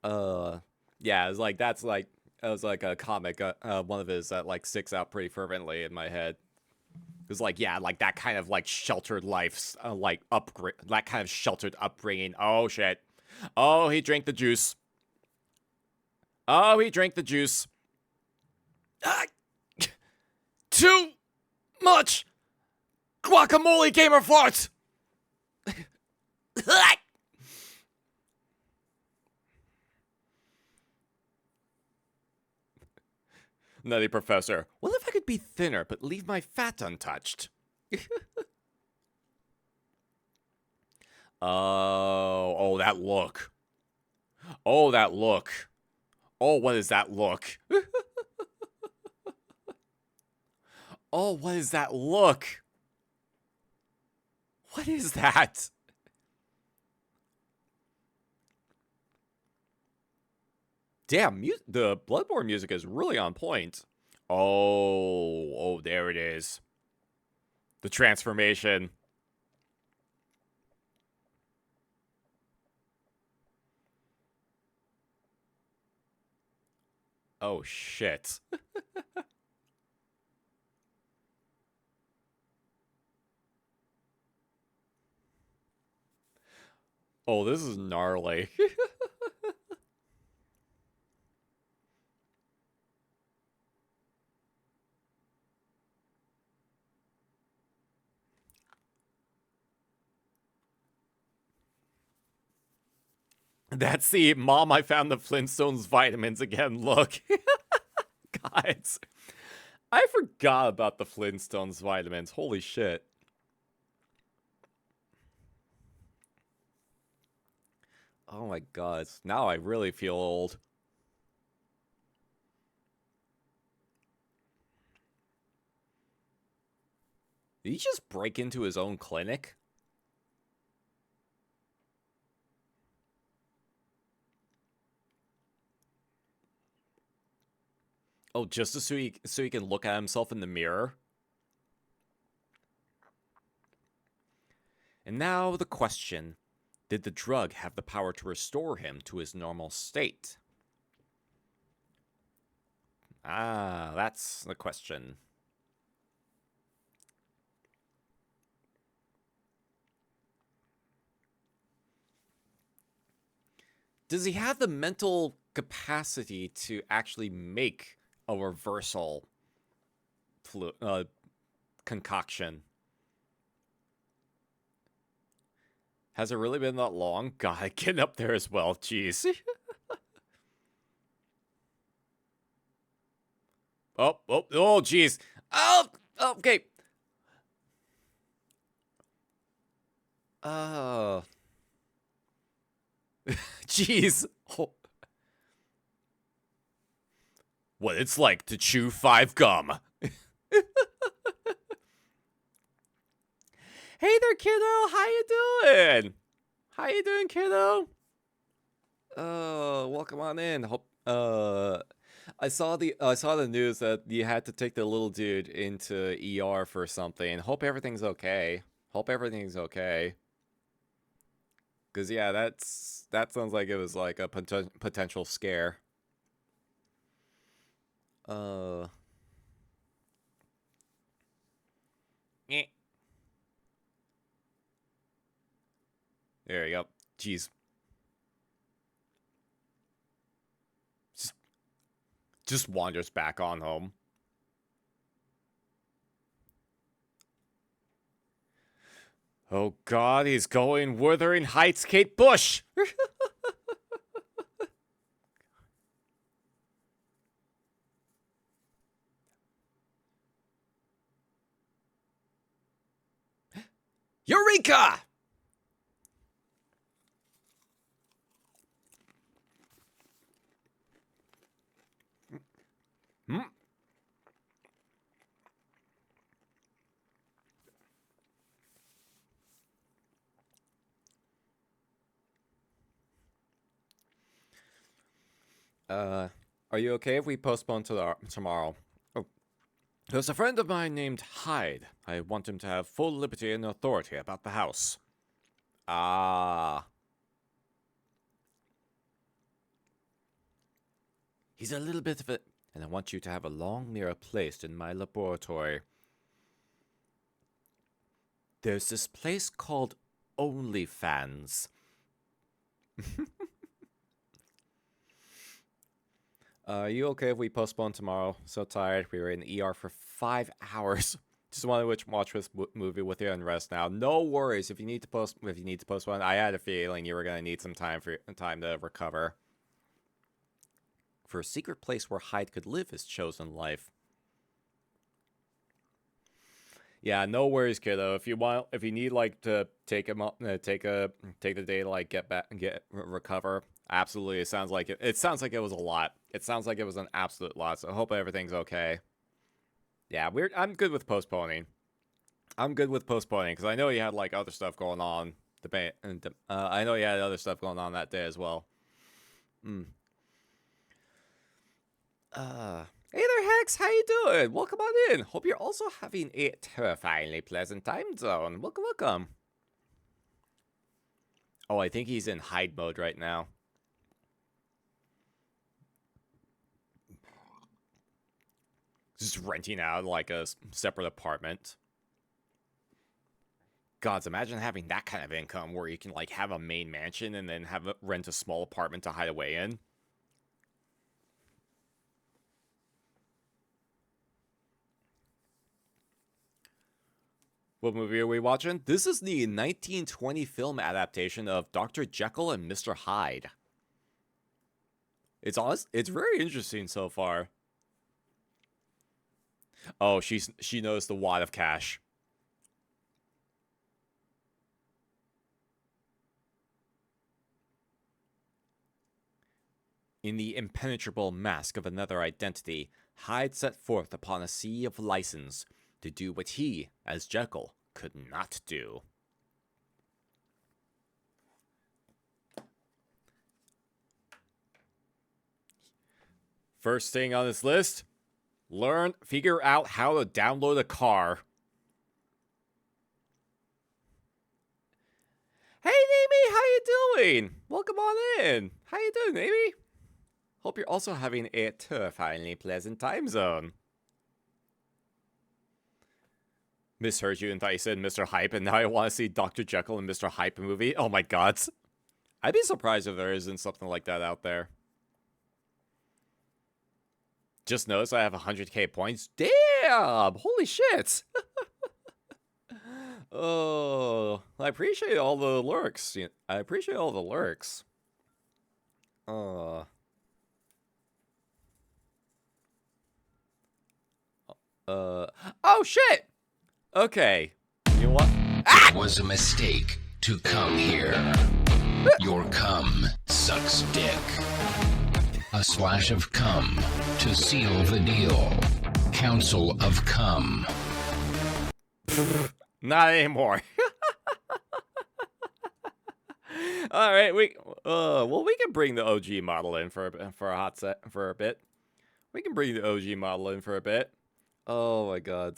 Yeah, it's like, that's like, it was like a comic, one of his that like sticks out pretty fervently in my head. It was like, yeah, like that kind of like sheltered life, like that kind of sheltered upbringing. Oh shit. Oh, he drank the juice. Oh, he drank the juice. Too much guacamole gamer fart. Nutty Professor. What if I could be thinner but leave my fat untouched? Oh, that look. Oh, that look. Oh, what is that look? Oh, what is that look? What is that? Damn, the Bloodborne music is really on point. Oh, there it is. The transformation. Oh, shit. Oh, this is gnarly. That's the mom, I found the Flintstones vitamins again. Look. Guys. I forgot about the Flintstones vitamins. Holy shit. Oh my god. Now I really feel old. Did he just break into his own clinic? Oh, just so he can look at himself in the mirror? And now the question. Did the drug have the power to restore him to his normal state? Ah, that's the question. Does he have the mental capacity to actually make a reversal concoction? Has it really been that long? God, getting up there as well. Jeez. Oh, jeez. Oh, okay. Oh. Jeez. Oh. What it's like to chew 5 gum. Hey there, kiddo. How you doing? How you doing, kiddo? Welcome on in. Hope I saw the news that you had to take the little dude into ER for something. Hope everything's okay. Hope everything's okay. Cause yeah, that sounds like it was like a potential scare. Eh. There you go. Jeez. Just wanders back on home. Oh God, he's going Wuthering Heights Kate Bush. Eureka! Hmm? Are you okay if we postpone to tomorrow? Oh, there's a friend of mine named Hyde. I want him to have full liberty and authority about the house. Ah. He's a little bit of a... And I want you to have a long mirror placed in my laboratory. There's this place called OnlyFans. Are you okay if we postpone tomorrow? So tired. We were in the ER for 5 hours. Just wanted to watch this movie with you and rest now. No worries. If you need to postpone, I had a feeling you were gonna need some time to recover. For a secret place where Hyde could live his chosen life. Yeah, no worries, kiddo. If you need like to take the day to like recover. Absolutely, it sounds like it. It sounds like it was a lot. It sounds like it was an absolute lot. So I hope everything's okay. Yeah, I'm good with postponing. I'm good with postponing because I know you had like other stuff going on. I know you had other stuff going on that day as well. Hey there, Hex. How you doing? Welcome on in. Hope you're also having a terrifyingly pleasant time zone. Welcome, welcome. Oh, I think he's in hide mode right now. Just renting out like a separate apartment. Gods, imagine having that kind of income where you can like have a main mansion and then rent a small apartment to hide away in. What movie are we watching? This is the 1920 film adaptation of Dr. Jekyll and Mr. Hyde. It's very interesting so far. Oh, she knows the wad of cash. In the impenetrable mask of another identity, Hyde set forth upon a sea of license to do what he, as Jekyll, could not do. First thing on this list, figure out how to download a car. Hey, Amy, how you doing? Welcome on in. How you doing, Amy? Hope you're also having a terrifyingly pleasant time zone. Misheard you and thought you said Mr. Hype, and now I want to see Dr. Jekyll and Mr. Hype movie. Oh my god. I'd be surprised if there isn't something like that out there. Just noticed I have 100k points. Damn! Holy shit! Oh, I appreciate all the lurks. I appreciate all the lurks. Oh shit! Okay. You know what? It was a mistake to come here. Your cum sucks dick. A splash of cum to seal the deal. Council of Cum. Not anymore. All right, we can bring the OG model in for a bit. We can bring the OG model in for a bit. Oh my god.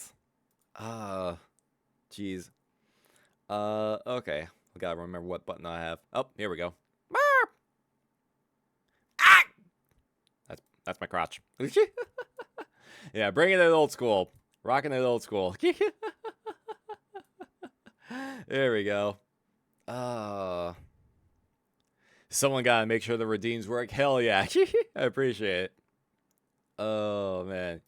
Jeez. Okay. We gotta remember what button I have. Oh, here we go. Ah! That's my crotch. Yeah, bringing it old school. Rocking it old school. There we go. Someone gotta make sure the redeems work. Hell yeah. I appreciate it. Oh man.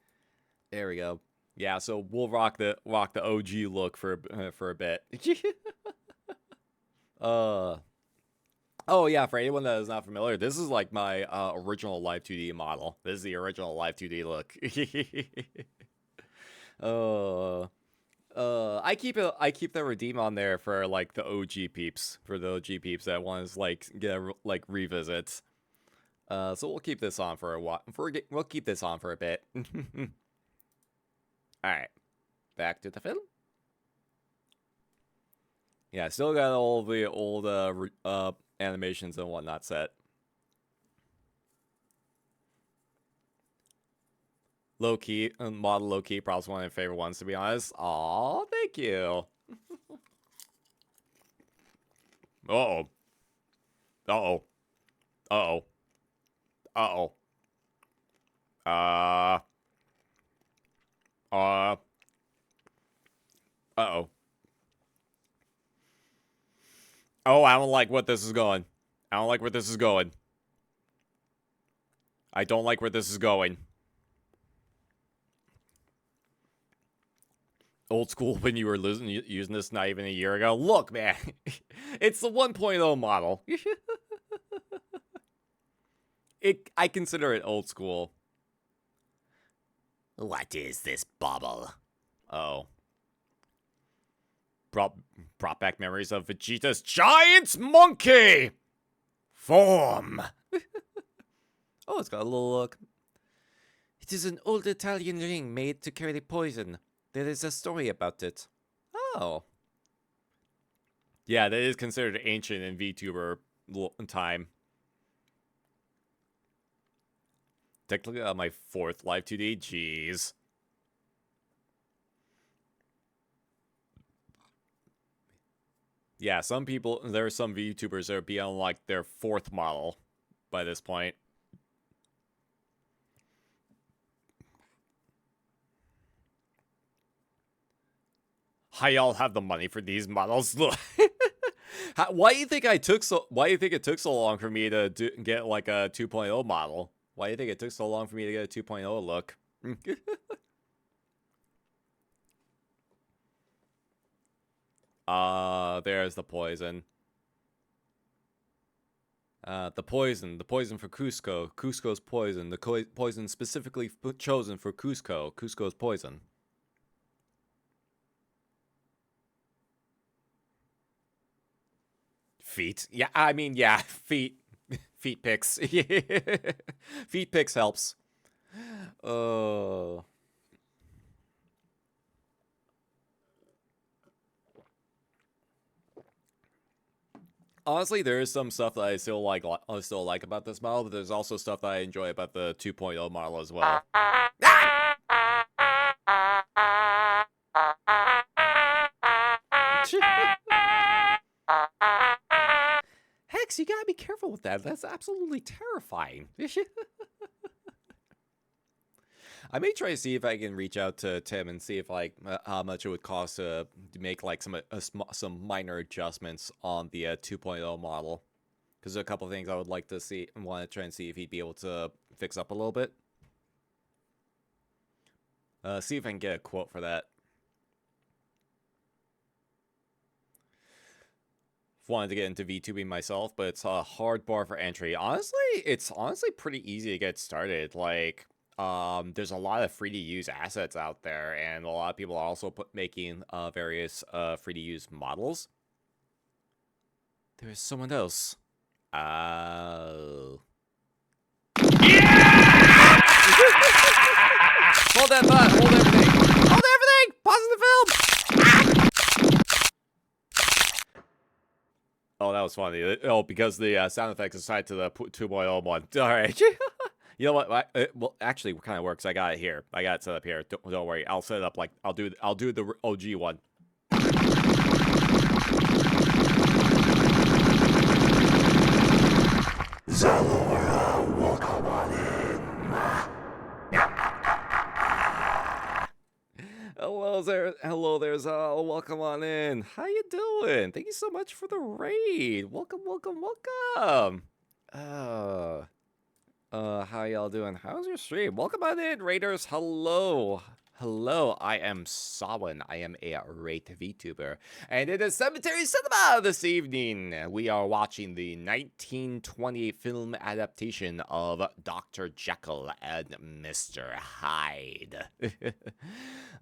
There we go. Yeah, so we'll rock the OG look for a bit. Oh yeah, for anyone that is not familiar, this is like my original Live 2D model. This is the original Live 2D look. I keep the redeem on there for like the OG peeps, that want to like get like revisits. So we'll keep this on for a while. We'll keep this on for a bit. All right, back to the film. Yeah, still got all the old animations and whatnot set. Low key, model low key, probably one of my favorite ones to be honest. Aw, thank you. Uh-oh. Uh-oh. Uh-oh. Uh-oh. Uh-oh. Oh, I don't like what this is going. I don't like where this is going. I don't like where this is going. Old school when you were using this not even a year ago. Look, man. It's the 1.0 model. I consider it old school. What is this bauble? Oh. Brought back memories of Vegeta's giant monkey form. Oh, it's got a little look. It is an old Italian ring made to carry poison. There is a story about it. Oh. Yeah, that is considered ancient in VTuber time. Technically my 4th Live 2D. Jeez. Yeah, there are some VTubers that are beyond like their 4th model by this point. How y'all have the money for these models? Why do you think it took so long for me to get like a 2.0 model? Why do you think it took so long for me to get a 2.0 look? There's the poison. The poison for Cusco. Cusco's poison. The poison specifically chosen for Cusco. Cusco's poison. Feet. Yeah, I mean, yeah, feet. Feet pics. Feet pics helps. Oh. Honestly, there is some stuff that I still like about this model, but there's also stuff that I enjoy about the 2.0 model as well. Hex, you gotta be careful with that. That's absolutely terrifying. I may try to see if I can reach out to Tim and see if like how much it would cost to make like some minor adjustments on the 2.0 model. Because there's a couple things I would like to see and want to try and see if he'd be able to fix up a little bit. See if I can get a quote for that. Wanted to get into VTubing myself, but it's a hard bar for entry. Honestly, it's pretty easy to get started. Like, there's a lot of free to use assets out there, and a lot of people are also making various free to use models. There's someone else. Oh. Yeah! Hold that button. Hold everything. Hold everything. Pause the film. Oh, that was funny. Oh, because the sound effects is tied to the 2.0 one. All right. You know what? Well, actually, it kind of works. I got it here. I got it set up here. Don't worry. I'll set it up like I'll do the OG one. Zalora, welcome on in. Hello there, Zal. Welcome on in. How you doing? Thank you so much for the raid. Welcome. How y'all doing? How's your stream? Welcome on in, raiders. Hello, I am Sawan. I am a Wraith VTuber. And it is Cemetery Cinema this evening. We are watching the 1928 film adaptation of Dr. Jekyll and Mr. Hyde.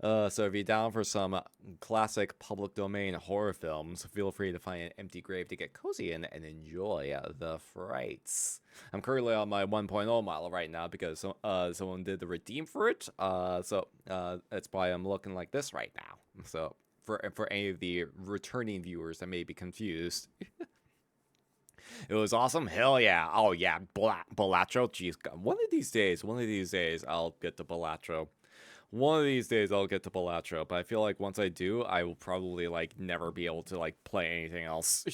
So if you're down for some classic public domain horror films, feel free to find an empty grave to get cozy in and enjoy the frights. I'm currently on my 1.0 model right now because someone did the redeem for it. So that's why I'm looking like this right now. So for any of the returning viewers that may be confused. It was awesome. Hell yeah. Oh yeah. Balatro. Jeez. One of these days, I'll get to Balatro. But I feel like once I do, I will probably like never be able to like play anything else.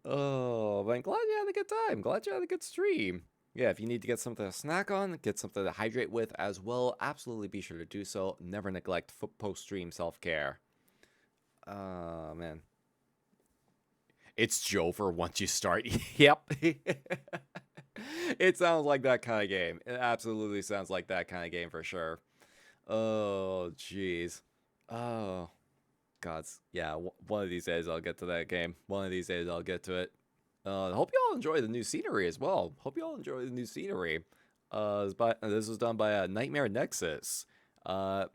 Oh, but I'm glad you had a good time. Glad you had a good stream. Yeah, if you need to get something to snack on, get something to hydrate with as well, absolutely be sure to do so. Never neglect post-stream self-care. Oh, man. It's Jover once you start. Yep. It sounds like that kind of game. It absolutely sounds like that kind of game for sure. Oh, jeez. Oh. Gods, yeah, one of these days I'll get to that game. One of these days I'll get to it. Hope you all enjoy the new scenery as well. This was done by Nightmare Nexus. So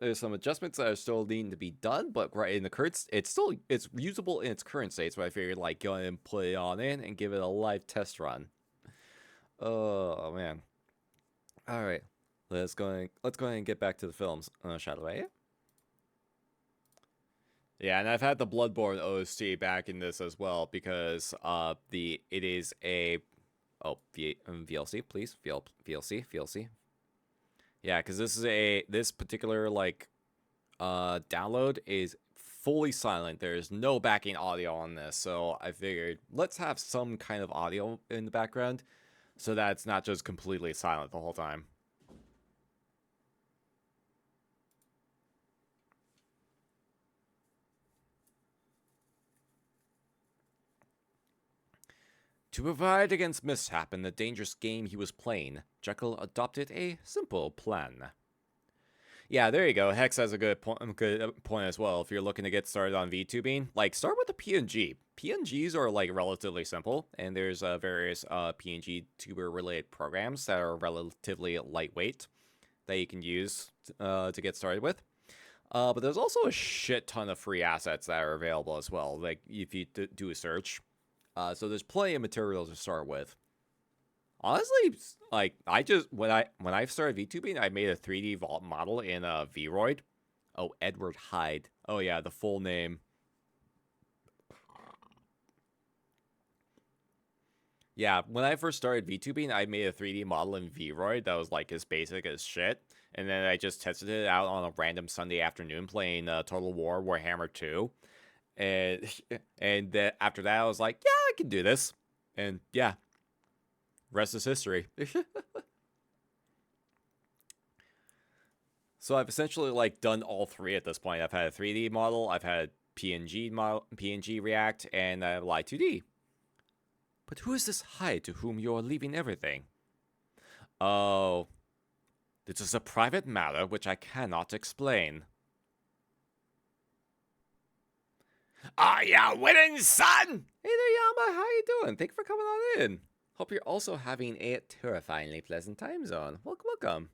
there's some adjustments that are still needing to be done, but right in the current, it's usable in its current state. So I figured like go ahead and put it on in and give it a live test run. Oh man. All right, let's go ahead and get back to the films. Shall we? Yeah, and I've had the Bloodborne OST back in this as well because it is a VLC, please, VLC. Yeah, because this particular like download is fully silent. There's no backing audio on this, so I figured let's have some kind of audio in the background so that it's not just completely silent the whole time. To provide against mishap in the dangerous game he was playing, Jekyll adopted a simple plan. Yeah, there you go. Hex has a good point as well. If you're looking to get started on VTubing, like start with a PNG. PNGs are like relatively simple, and there's various PNG tuber related programs that are relatively lightweight that you can use to get started with. But there's also a shit ton of free assets that are available as well. Like if you do a search. So there's plenty of material to start with. Honestly, like when I started VTubing, I made a 3D vault model in Vroid. Oh, Edward Hyde. Oh yeah, the full name. Yeah, when I first started VTubing, I made a 3D model in Vroid that was like as basic as shit, and then I just tested it out on a random Sunday afternoon playing Total War Warhammer 2. And then after that, I was like, yeah, I can do this. And yeah, rest is history. So I've essentially like done all three at this point. I've had a 3D model, I've had PNG React, and Lie 2D. But who is this Hyde to whom you're leaving everything? Oh, this is a private matter which I cannot explain. Ah, yeah, winning, son! Hey there, Yama, how you doing? Thank you for coming on in. Hope you're also having a terrifyingly pleasant time zone. Welcome.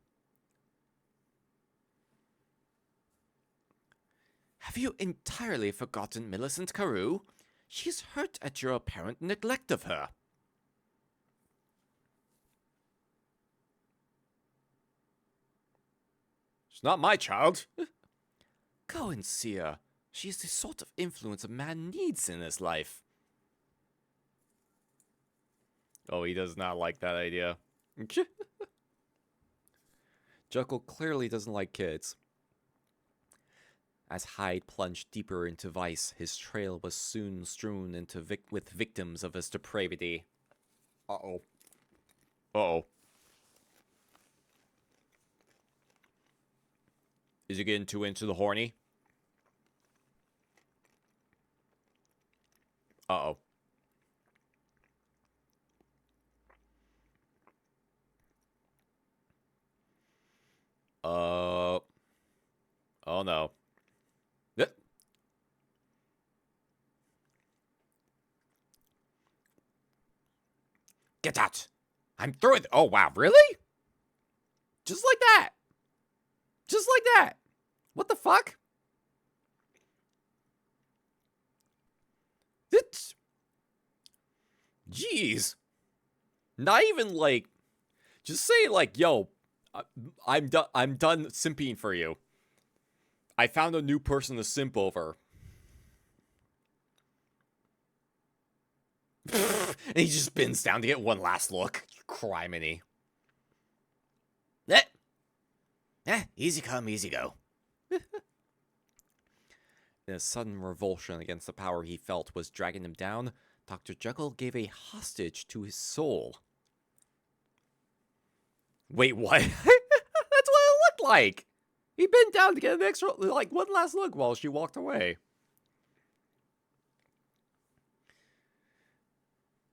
Have you entirely forgotten Millicent Carew? She's hurt at your apparent neglect of her. She's not my child. Go and see her. She is the sort of influence a man needs in his life. Oh, he does not like that idea. Jekyll clearly doesn't like kids. As Hyde plunged deeper into vice, his trail was soon strewn with victims of his depravity. Uh-oh. Is he getting too into the horny? Uh-oh. Oh no. Get out! I'm through with it. Oh wow, really? Just like that. Just like that. What the fuck? It's... Jeez. Not even like... Just say like, yo, I'm done simping for you. I found a new person to simp over. And he just bends down to get one last look. Criminy. Easy come, easy go. In a sudden revulsion against the power he felt was dragging him down, Dr. Jekyll gave a hostage to his soul. Wait, what? That's what it looked like. He bent down to get an extra, like, one last look while she walked away.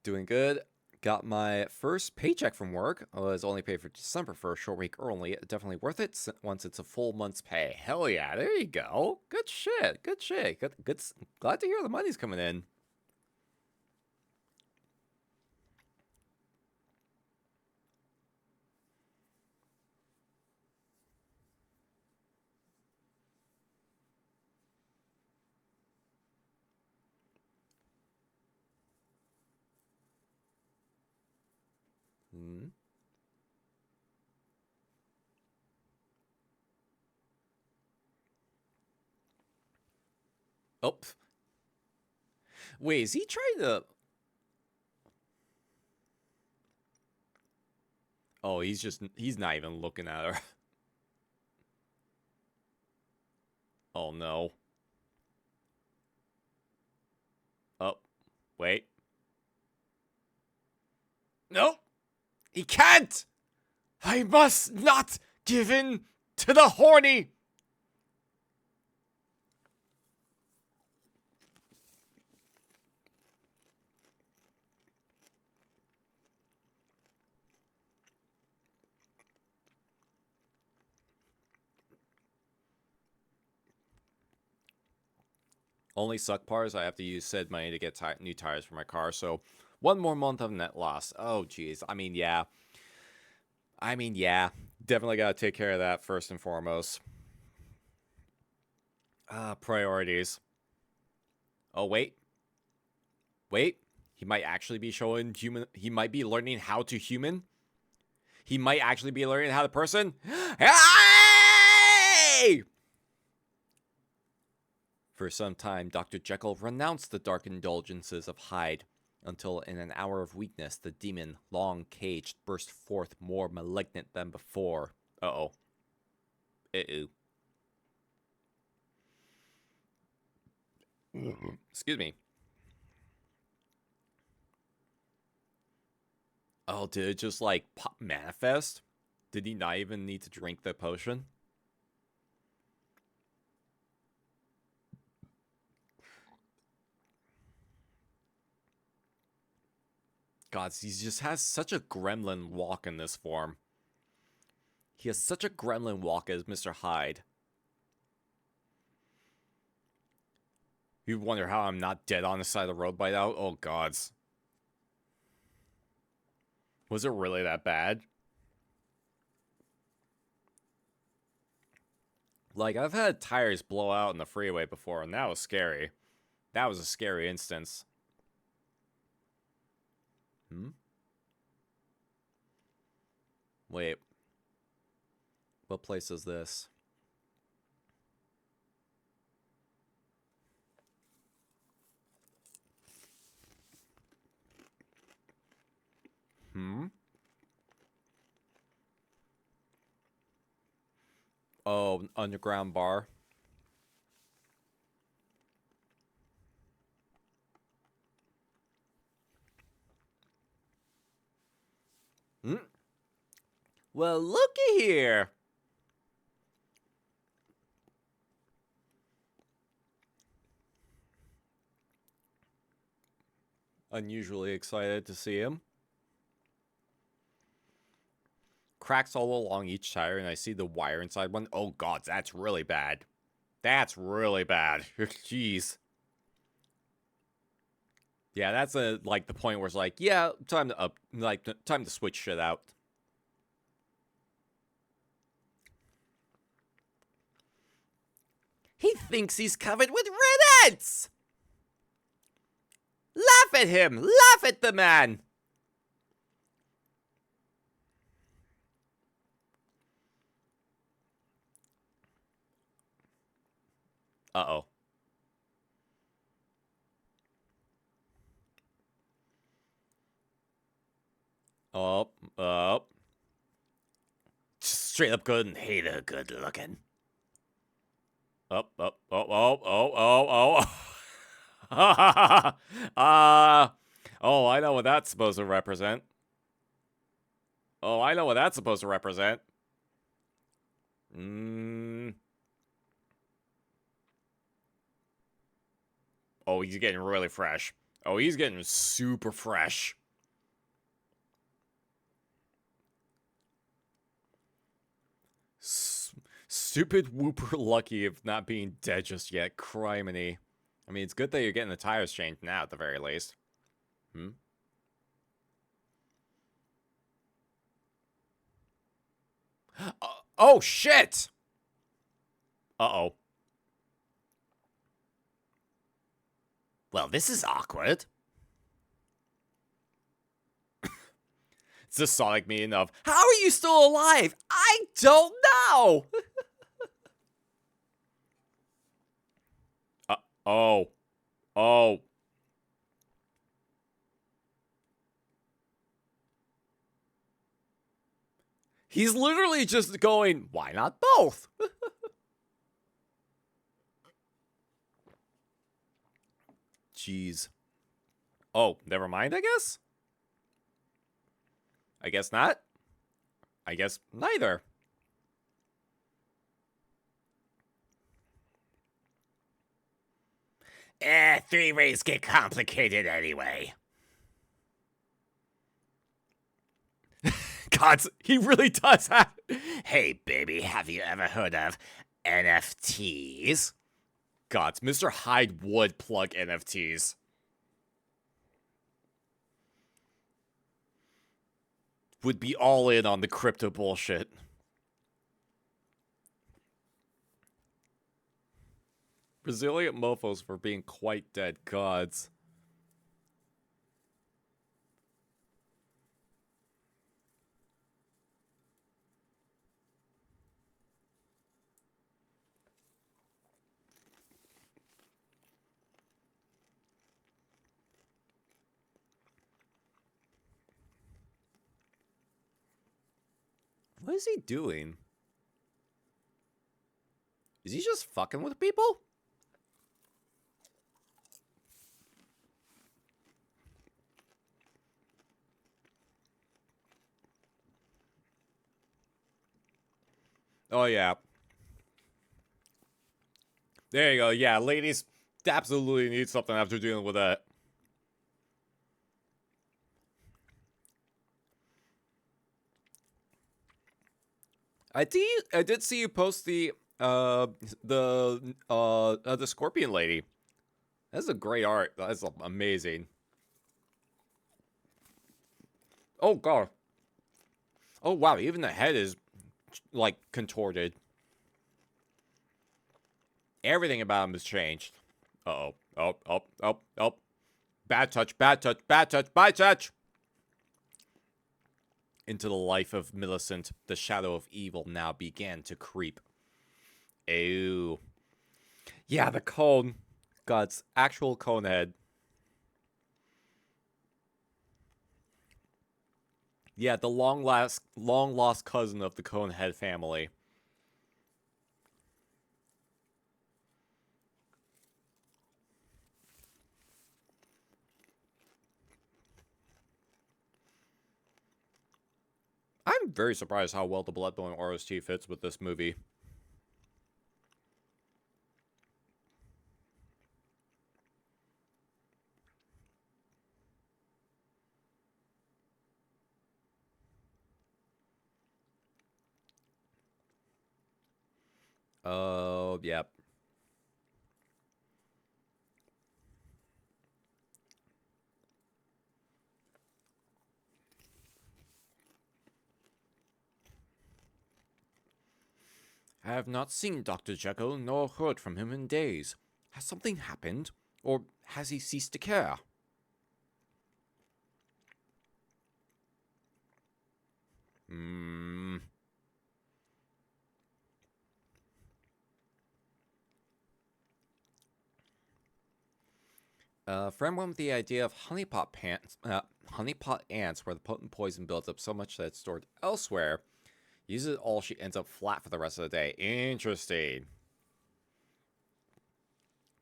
Doing good. Got my first paycheck from work. I was only paid for December for a short week early. Definitely worth it once it's a full month's pay. Hell yeah, there you go. Good shit. Good. Glad to hear the money's coming in. Oh. Wait, is he trying to... Oh, he's not even looking at her. Oh, no. Oh, wait. No, he can't! I must not give in to the horny! Only suck parts, I have to use said money to get new tires for my car, so one more month of net loss. Oh, jeez. I mean, yeah. Definitely gotta take care of that first and foremost. Priorities. Oh, wait. He might actually be showing human... He might be learning how to human. He might actually be learning how to person. Hey! For some time, Dr. Jekyll renounced the dark indulgences of Hyde, until in an hour of weakness, the demon, long caged, burst forth more malignant than before. Uh-oh. Excuse me. Oh, did it just, like, manifest? Did he not even need to drink the potion? God, he just has such a gremlin walk in this form. He has such a gremlin walk as Mr. Hyde. You wonder how I'm not dead on the side of the road by now? Oh, gods. Was it really that bad? Like, I've had tires blow out in the freeway before, and that was scary. That was a scary instance. Wait. What place is this? Oh, underground bar. Well, looky here. Unusually excited to see him. Cracks all along each tire, and I see the wire inside one. Oh, God, that's really bad. That's really bad. Jeez. Yeah, that's like the point where it's like, yeah, time to switch shit out. He thinks he's covered with red ants! Laugh at him! Laugh at the man! Uh-oh. Oh. Just straight up good and hater good looking. Oh. Oh, I know what that's supposed to represent. Oh, he's getting really fresh. Oh, he's getting super fresh. Stupid Whooper lucky of not being dead just yet. Criminy. I mean, it's good that you're getting the tires changed now, at the very least. Oh, shit! Uh-oh. Well, this is awkward. It's the Sonic meaning of, how are you still alive? I don't know! Oh. He's literally just going, why not both? Jeez. Oh, never mind, I guess? I guess not. I guess neither. Three-ways get complicated anyway. God, he really does have... Hey, baby, have you ever heard of NFTs? God, Mr. Hyde would plug NFTs. Would be all in on the crypto bullshit. Resilient mofos for being quite dead gods. What is he doing? Is he just fucking with people? Oh, yeah. There you go. Yeah, ladies absolutely need something after dealing with that. I did see you post the Scorpion Lady. That's a great art. That's amazing. Oh god. Oh wow, even the head is like contorted. Everything about him has changed. Uh-oh. Oh, oh, oh, oh. Bad touch, bad touch, bad touch, bad touch! Into the life of Millicent, the shadow of evil now began to creep. Ew. Yeah, the cone. God's actual cone head. Yeah, the long lost cousin of the Conehead family. I'm very surprised how well the Bloodbone OST fits with this movie. Oh, yep. I have not seen Dr. Jekyll nor heard from him in days. Has something happened? Or has he ceased to care? Friend went with the idea of honeypot ants, where the potent poison builds up so much that it's stored elsewhere. Uses it all, she ends up flat for the rest of the day. Interesting.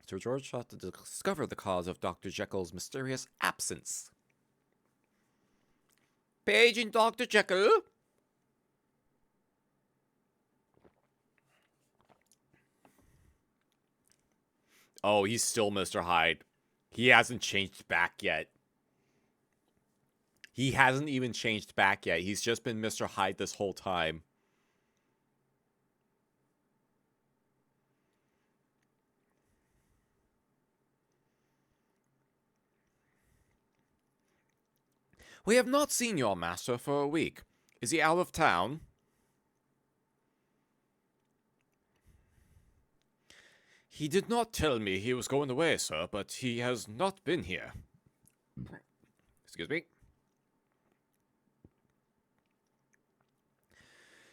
Sir George sought to discover the cause of Dr. Jekyll's mysterious absence. Paging Dr. Jekyll? Oh, he's still Mr. Hyde. He hasn't changed back yet. He hasn't even changed back yet. He's just been Mr. Hyde this whole time. We have not seen your master for a week. Is he out of town? He did not tell me he was going away, sir, but he has not been here. Excuse me.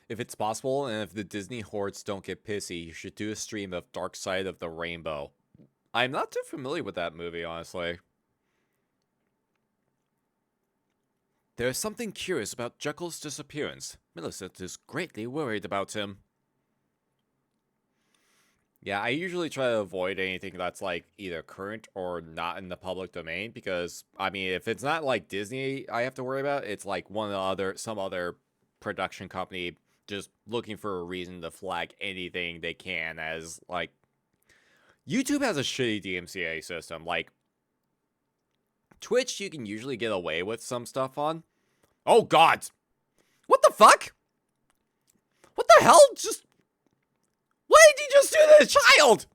If it's possible, and if the Disney hordes don't get pissy, you should do a stream of Dark Side of the Rainbow. I'm not too familiar with that movie, honestly. There is something curious about Jekyll's disappearance. Millicent is greatly worried about him. Yeah, I usually try to avoid anything that's, like, either current or not in the public domain, because, I mean, if it's not, like, Disney I have to worry about, it's, like, some other production company just looking for a reason to flag anything they can as, like... YouTube has a shitty DMCA system. Like, Twitch, you can usually get away with some stuff on. Oh, God! What the fuck? What the hell? Why did he just do that to the child?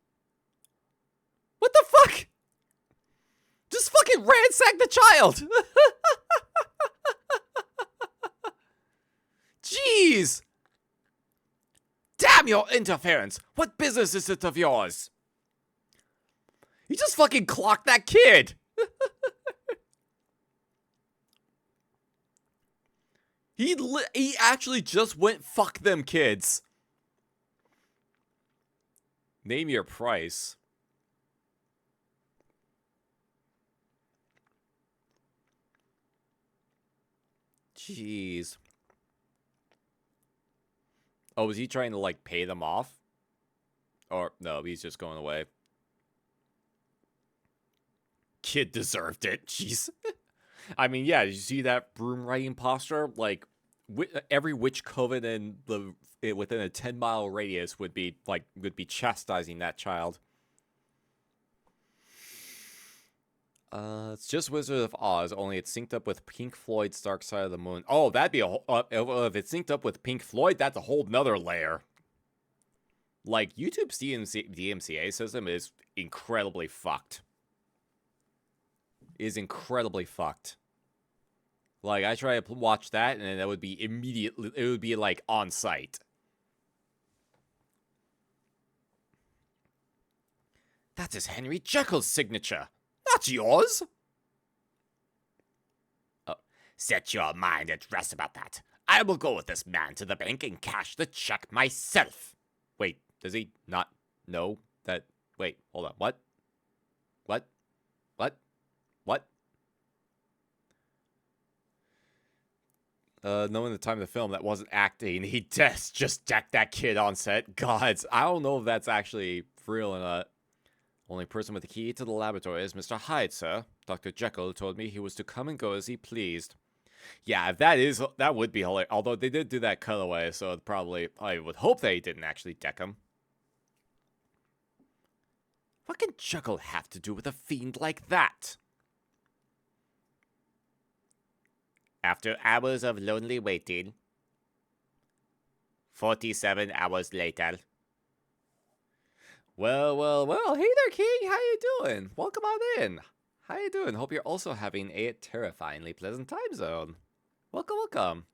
What the fuck? Just fucking ransack the child! Jeez! Damn your interference! What business is it of yours? You just fucking clocked that kid! He actually just went fuck them kids. Name your price. Jeez. Oh, was he trying to, like, pay them off? Or, no, he's just going away. Kid deserved it. Jeez. I mean, yeah, did you see that broom riding posture? Like, every witch coven within a 10-mile radius would be chastising that child. It's just Wizard of Oz, only it's synced up with Pink Floyd's Dark Side of the Moon. Oh, that'd be a whole... if it's synced up with Pink Floyd, that's a whole nother layer. Like, YouTube's DMCA system is incredibly fucked. Is incredibly fucked. Like, I try to watch that, and it would be immediately... It would be, like, on site. That is Henry Jekyll's signature. Not yours. Oh, set your mind at rest about that. I will go with this man to the bank and cash the check myself. Wait, does he not know that? Wait, hold on. What? What? What? What? Knowing the time of the film, that wasn't acting. He just decked that kid on set. Gods, I don't know if that's actually real or not. Only person with the key to the laboratory is Mr. Hyde, sir. Dr. Jekyll told me he was to come and go as he pleased. Yeah, if that would be hilarious. Although they did do that cutaway, so I would hope they didn't actually deck him. What can Jekyll have to do with a fiend like that? After hours of lonely waiting, 47 hours later. Well, hey there, King, how you doing? Welcome on in. How you doing? Hope you're also having a terrifyingly pleasant time zone. Welcome.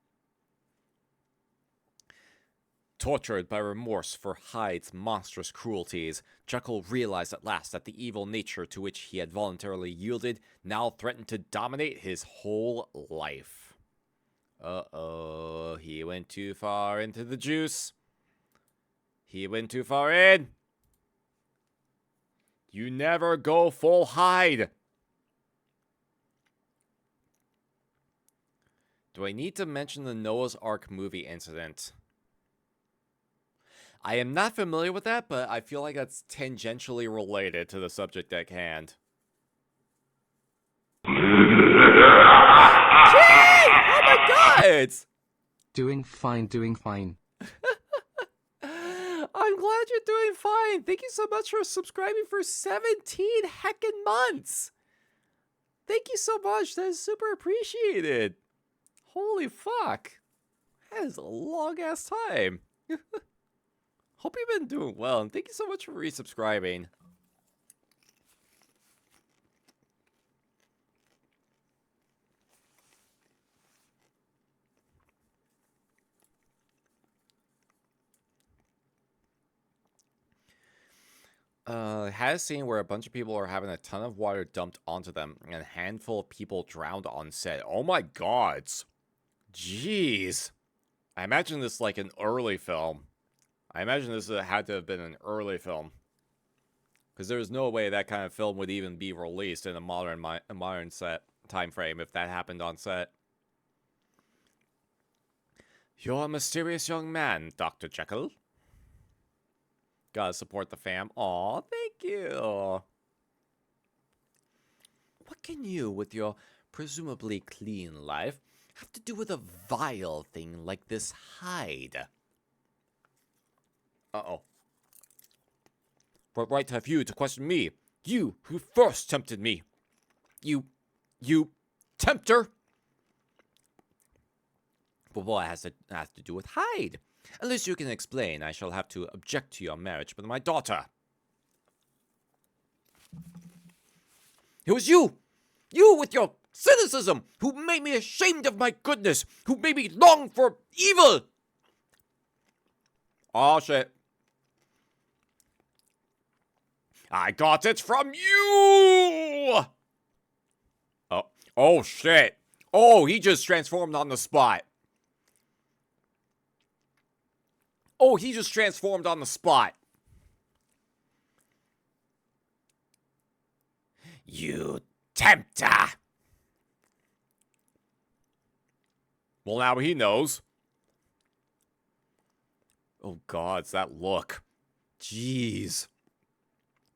Tortured by remorse for Hyde's monstrous cruelties, Jekyll realized at last that the evil nature to which he had voluntarily yielded now threatened to dominate his whole life. Uh-oh, he went too far into the juice. He went too far in. You never go full Hyde. Do I need to mention the Noah's Ark movie incident? I am not familiar with that, but I feel like that's tangentially related to the subject at hand. King! Oh my god! Doing fine. I'm glad you're doing fine. Thank you so much for subscribing for 17 heckin' months. Thank you so much. That is super appreciated. Holy fuck. That is a long-ass time. Hope you've been doing well, and thank you so much for resubscribing. Had a scene where a bunch of people are having a ton of water dumped onto them, and a handful of people drowned on set. Oh my gods. Jeez. I imagine this like an early film. I imagine this had to have been an early film. Because there's no way that kind of film would even be released in a modern set time frame if that happened on set. You're a mysterious young man, Dr. Jekyll. Gotta support the fam. Aw, thank you. What can you, with your presumably clean life, have to do with a vile thing like this Hyde? Uh-oh. What right have you to question me? You who first tempted me. You tempter. But what has to do with Hyde? Unless you can explain, I shall have to object to your marriage with my daughter. It was you with your cynicism, who made me ashamed of my goodness, who made me long for evil. Oh, shit. I got it from you! Oh, shit. Oh, he just transformed on the spot. You tempter! Well, now he knows. Oh, God, it's that look. Jeez.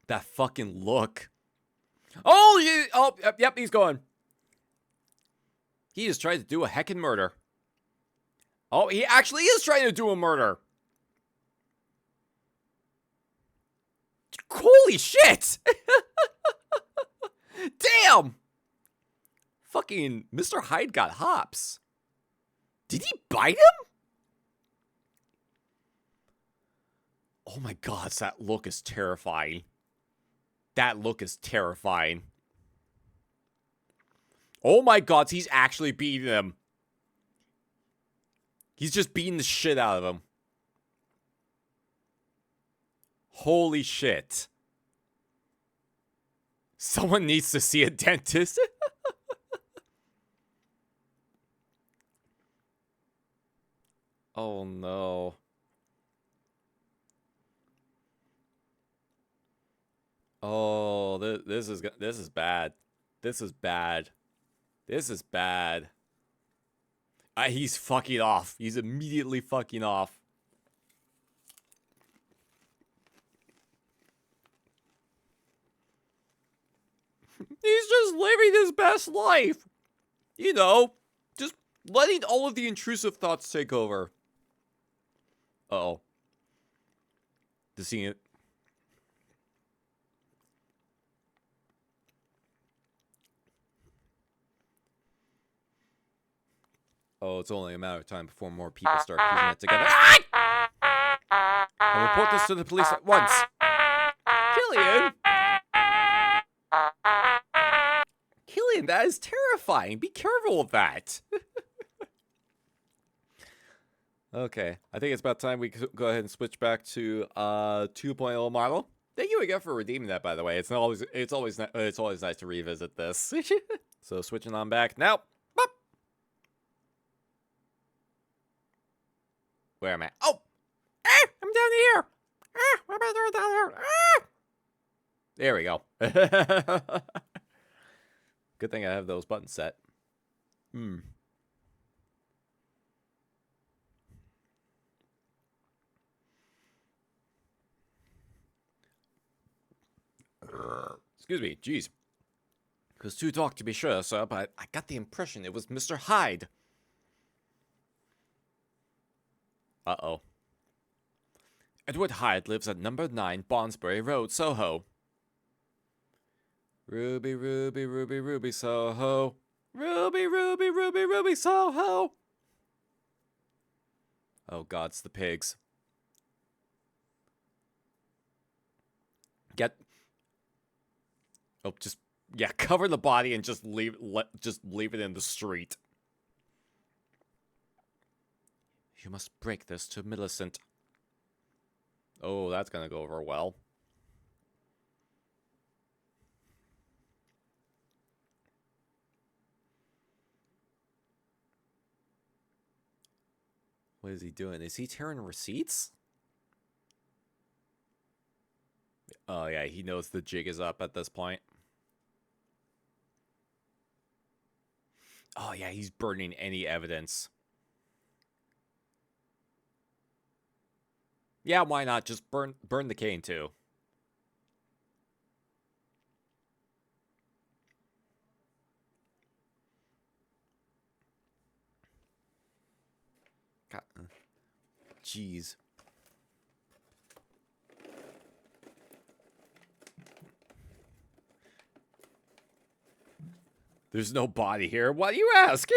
That fucking look. Yep, he's going. He just tried to do a heckin' murder. Oh, he actually is trying to do a murder. Holy shit! Damn! Fucking Mr. Hyde got hops. Did he bite him? Oh my god, that look is terrifying. That look is terrifying. Oh my god, he's actually beating him. He's just beating the shit out of him. Holy shit. Someone needs to see a dentist. Oh no. Oh, this is bad. This is bad. This is bad. He's fucking off. He's immediately fucking off. He's just living his best life. You know, just letting all of the intrusive thoughts take over. Uh-oh. The scene. Oh, it's only a matter of time before more people start piecing it together. I'll report this to the police at once. Killian! Killian, that is terrifying. Be careful with that. Okay, I think it's about time we go ahead and switch back to 2.0 model. Thank you again for redeeming that, by the way. It's always nice to revisit this. So switching on back now. Boop. Where am I? Oh, I'm down here. What am I doing down here? There we go. Good thing I have those buttons set. Excuse me, jeez. It was too dark to be sure, sir, but I got the impression it was Mr. Hyde. Uh-oh. Edward Hyde lives at number 9 Barnsbury Road, Soho. Ruby, Ruby, Ruby, Ruby, Soho. Ruby, Ruby, Ruby, Ruby, Soho. Oh god, it's the pigs. Oh, just, yeah, cover the body and just leave it in the street. You must break this to Millicent. Oh, that's gonna go over well. What is he doing? Is he tearing receipts? Oh, yeah, he knows the jig is up at this point. Oh, yeah, he's burning any evidence. Yeah, why not? Just burn the cane, too. God. Jeez. There's no body here. Why do you ask?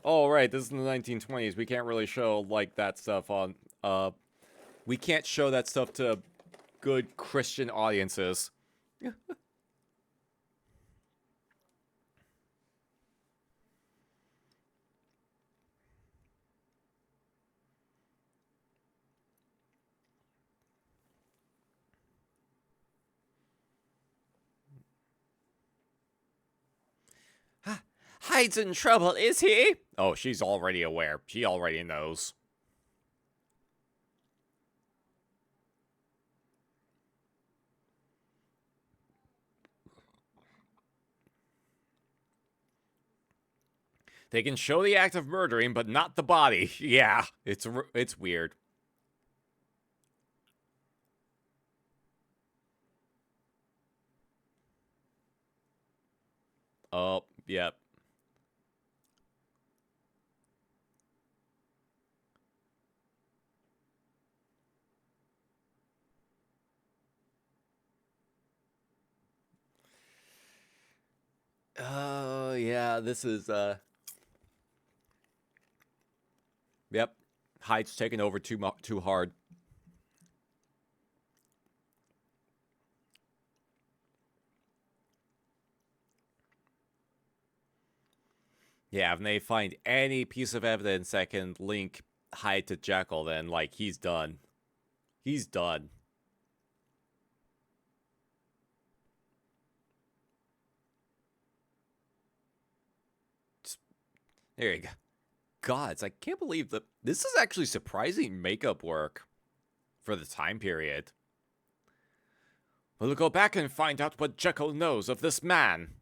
Oh, right. This is in the 1920s. We can't really show, like, that stuff on... We can't show that stuff to good Christian audiences. Hyde's in trouble, is he? Oh, she's already aware. She already knows. They can show the act of murdering, but not the body. Yeah, it's weird. Oh, yep. Yeah, this is, Yep. Hyde's taking over too hard. Yeah, if they find any piece of evidence that can link Hyde to Jekyll, then, like, he's done. He's done. There you go. Gods, I can't believe that this is actually surprising makeup work for the time period. We'll go back and find out what Jekyll knows of this man.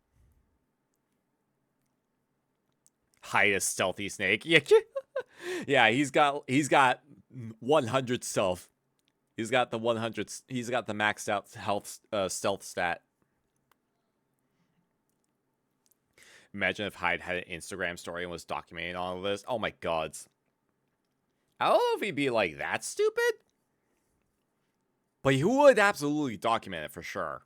Hyde a stealthy snake. Yeah, yeah, he's got 100 stealth. He's got the 100. He's got the maxed out health stealth stat. Imagine if Hyde had an Instagram story and was documenting all of this. Oh my god. I don't know if he'd be like that stupid, but he would absolutely document it for sure.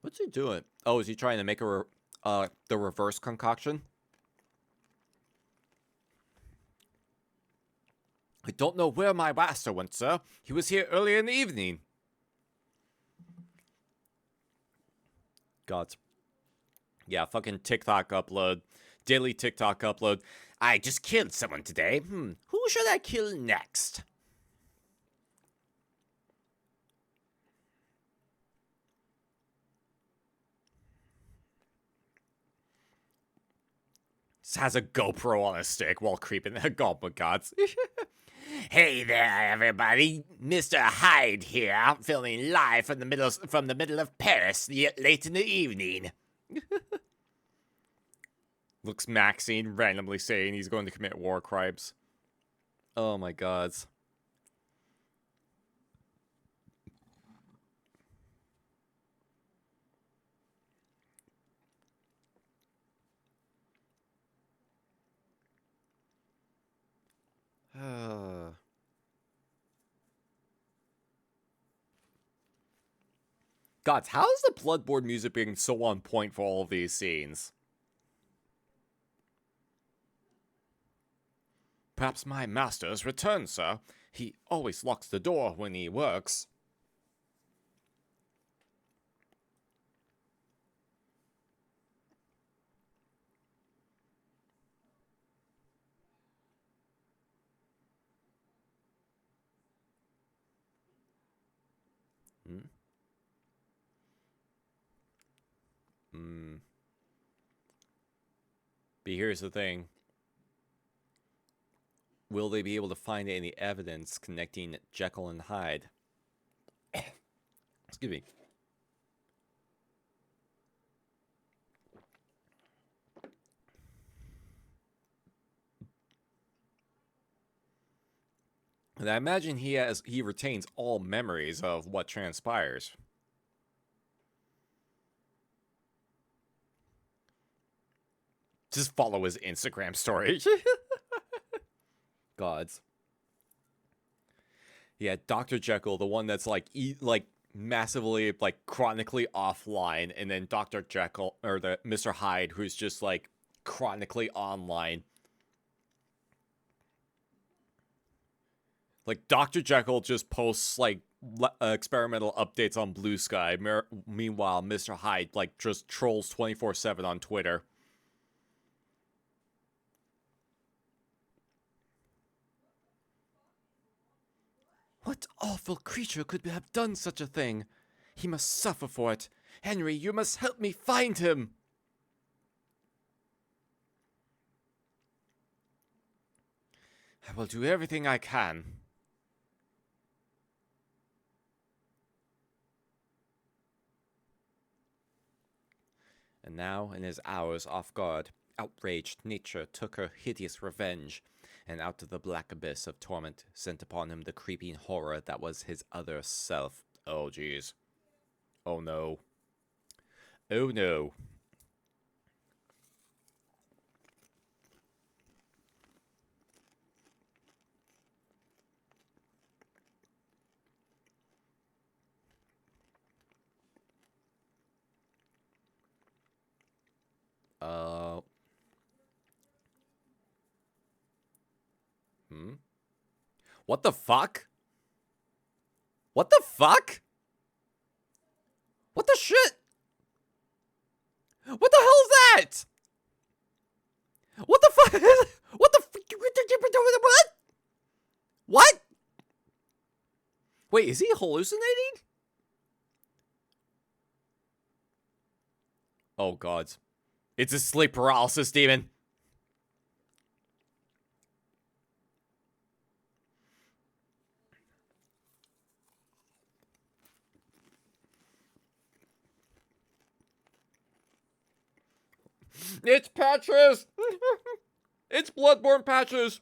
What's he doing? Oh, is he trying to make the reverse concoction? I don't know where my master went, sir. He was here earlier in the evening. God. Yeah, fucking TikTok upload. Daily TikTok upload. I just killed someone today. Who should I kill next? Just has a GoPro on a stick while creeping the goblin gods. Hey there, everybody! Mr. Hyde here, filming live from the middle of Paris, late in the evening. Looks Maxine randomly saying he's going to commit war crimes. Oh my gods. Gods, how is the Bloodborne music being so on point for all of these scenes? Perhaps my master has returned, sir. He always locks the door when he works. But here's the thing. Will they be able to find any evidence connecting Jekyll and Hyde? Excuse me. And I imagine he retains all memories of what transpires. Just follow his Instagram story. Gods. Yeah, Dr. Jekyll, the one that's like massively like chronically offline, and then Dr. Jekyll or the Mr. Hyde who's just like chronically online. Like Dr. Jekyll just posts like experimental updates on Blue Sky. Meanwhile, Mr. Hyde like just trolls 24/7 on Twitter. What awful creature could have done such a thing? He must suffer for it. Henry, you must help me find him. I will do everything I can. And now, in his hours off guard, outraged nature took her hideous revenge, and out of the black abyss of torment sent upon him the creeping horror that was his other self. Oh, jeez. Oh, no. Oh, no. What the fuck? What the fuck? What the shit? What the hell is that? What the fuck? What the what? What? Wait, is he hallucinating? Oh god. It's a sleep paralysis demon. It's Patches! It's Bloodborne Patches!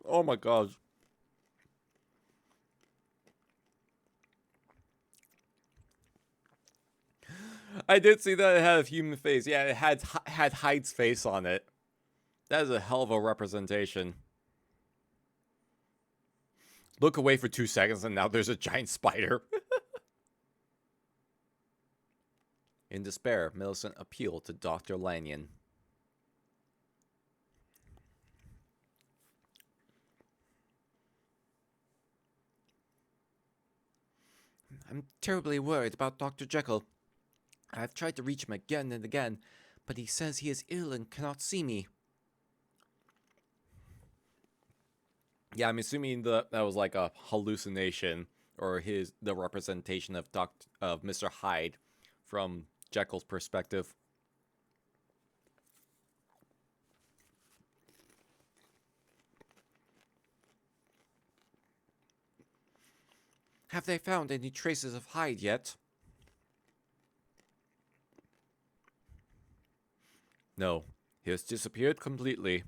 Oh my god. I did see that it had a human face. Yeah, it had Hyde's face on it. That is a hell of a representation. Look away for 2 seconds and now there's a giant spider. In despair, Millicent appealed to Dr. Lanyon. I'm terribly worried about Dr. Jekyll. I've tried to reach him again and again, but he says he is ill and cannot see me. Yeah, I'm assuming that was like a hallucination, or the representation of Mr. Hyde from Jekyll's perspective. Have they found any traces of Hyde yet? No, he has disappeared completely.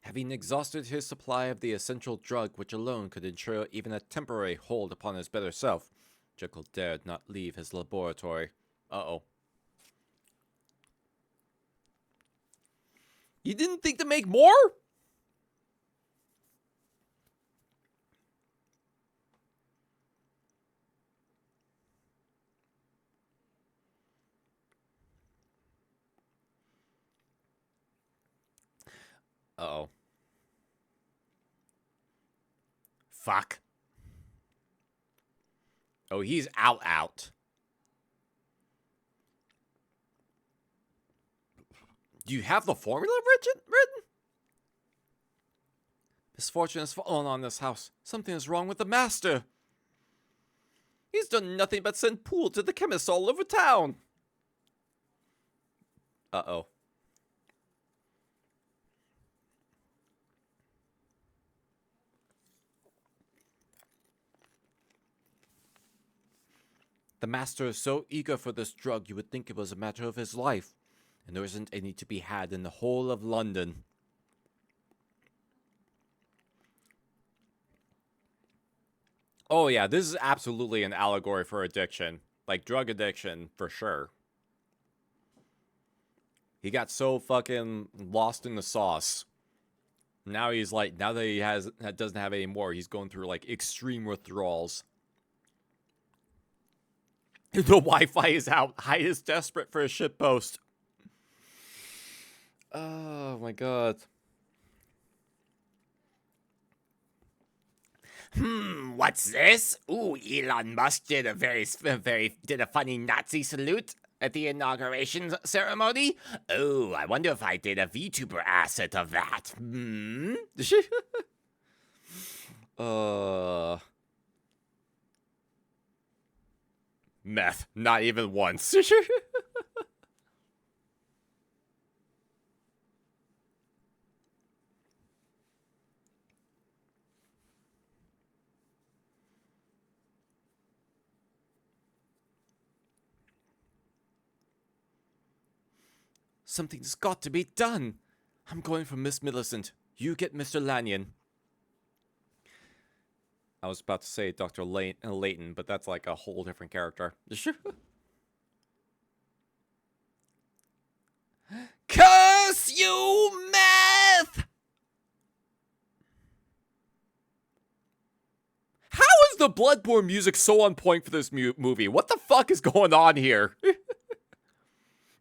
Having exhausted his supply of the essential drug which alone could ensure even a temporary hold upon his better self, Jekyll dared not leave his laboratory. Uh-oh. You didn't think to make more? Uh-oh. Fuck. Oh, he's out. Do you have the formula written? Misfortune has fallen on this house. Something is wrong with the master. He's done nothing but send Poole to the chemists all over town. Uh-oh. The master is so eager for this drug you would think it was a matter of his life. And there isn't any to be had in the whole of London. Oh yeah, this is absolutely an allegory for addiction. Like drug addiction, for sure. He got so fucking lost in the sauce. Now he's like, now that he doesn't have any more, he's going through like extreme withdrawals. The Wi-Fi is out. Hyde is desperate for a shitpost. Oh my god. What's this? Ooh, Elon Musk did a did a funny Nazi salute at the inauguration ceremony. Oh, I wonder if I did a VTuber asset of that. Meth. Not even once. Something's got to be done. I'm going for Miss Millicent. You get Mr. Lanyon. I was about to say Dr. Layton, but that's like a whole different character. Curse you, meth! How is the Bloodborne music so on point for this movie? What the fuck is going on here?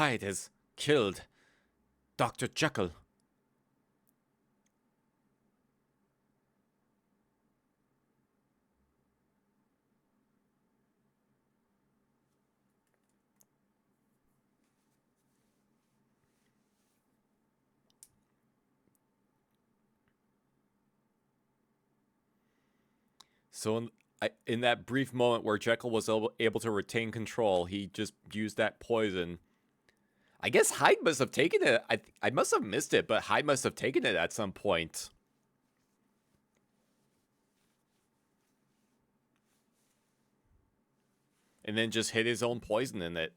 Hyde has killed Dr. Jekyll. So in that brief moment where Jekyll was able to retain control, he just used that poison. I guess Hyde must have taken it. I must have missed it, but Hyde must have taken it at some point. And then just hid his own poison in it.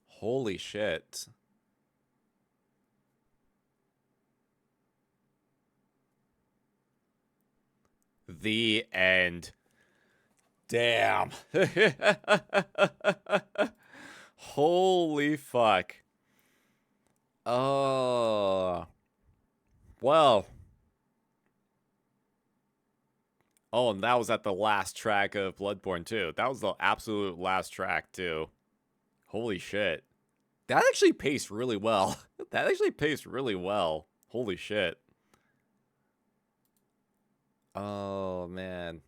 Holy shit. The end. Damn. Holy fuck. Oh. Well. Oh, and that was at the last track of Bloodborne too. That was the absolute last track too. Holy shit. That actually paced really well. That actually paced really well. Holy shit. Oh, man.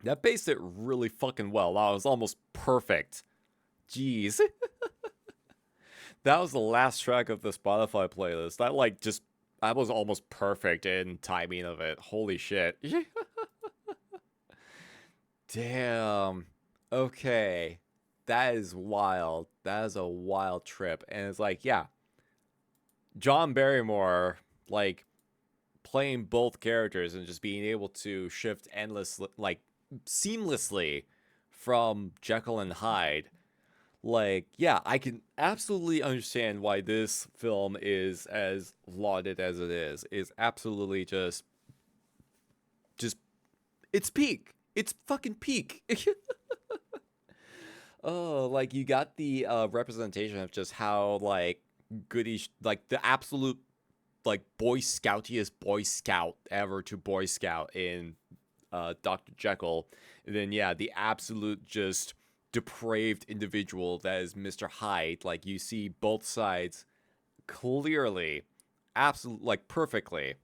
That paced it really fucking well. That was almost perfect. Jeez. That was the last track of the Spotify playlist. That was almost perfect in timing of it. Holy shit. Damn. Okay. That is wild. That is a wild trip. And it's like, yeah. John Barrymore, like, playing both characters and just being able to shift seamlessly from Jekyll and Hyde. Like, yeah, I can absolutely understand why this film is as lauded as it is. It's absolutely just, it's peak. It's fucking peak. Oh, like, you got the representation of just how, like, goodish, like, the absolute, like, Boy Scoutiest Boy Scout ever to Boy Scout in Dr. Jekyll. And then, yeah, the absolute just depraved individual that is Mr. Hyde. Like, you see both sides clearly, absolutely, like, perfectly.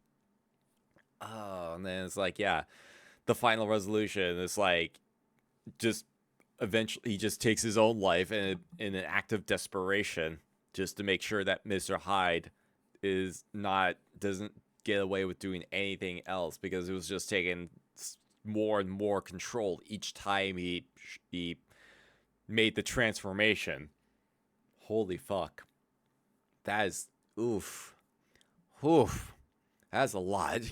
Oh, and then it's like, yeah, the final resolution is like, just eventually he just takes his own life in an act of desperation just to make sure that Mr. Hyde doesn't get away with doing anything else, because it was just taking more and more control each time he made the transformation. Holy fuck. That is oof. That's a lot.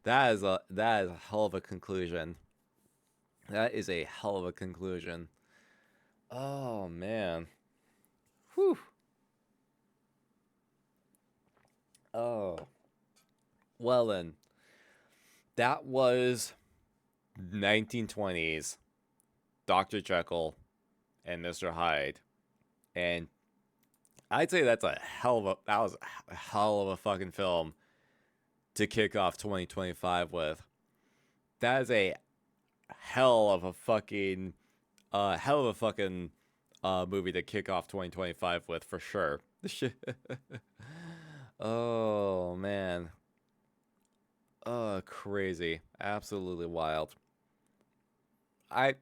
That is a hell of a conclusion. That is a hell of a conclusion. Oh man. Whew. Oh. Well then. That was 1920s Dr. Jekyll and Mr. Hyde. And I'd say that was a hell of a fucking film to kick off 2025 with. That is a hell of a fucking movie to kick off 2025 with, for sure. Oh man. Oh, crazy. Absolutely wild. I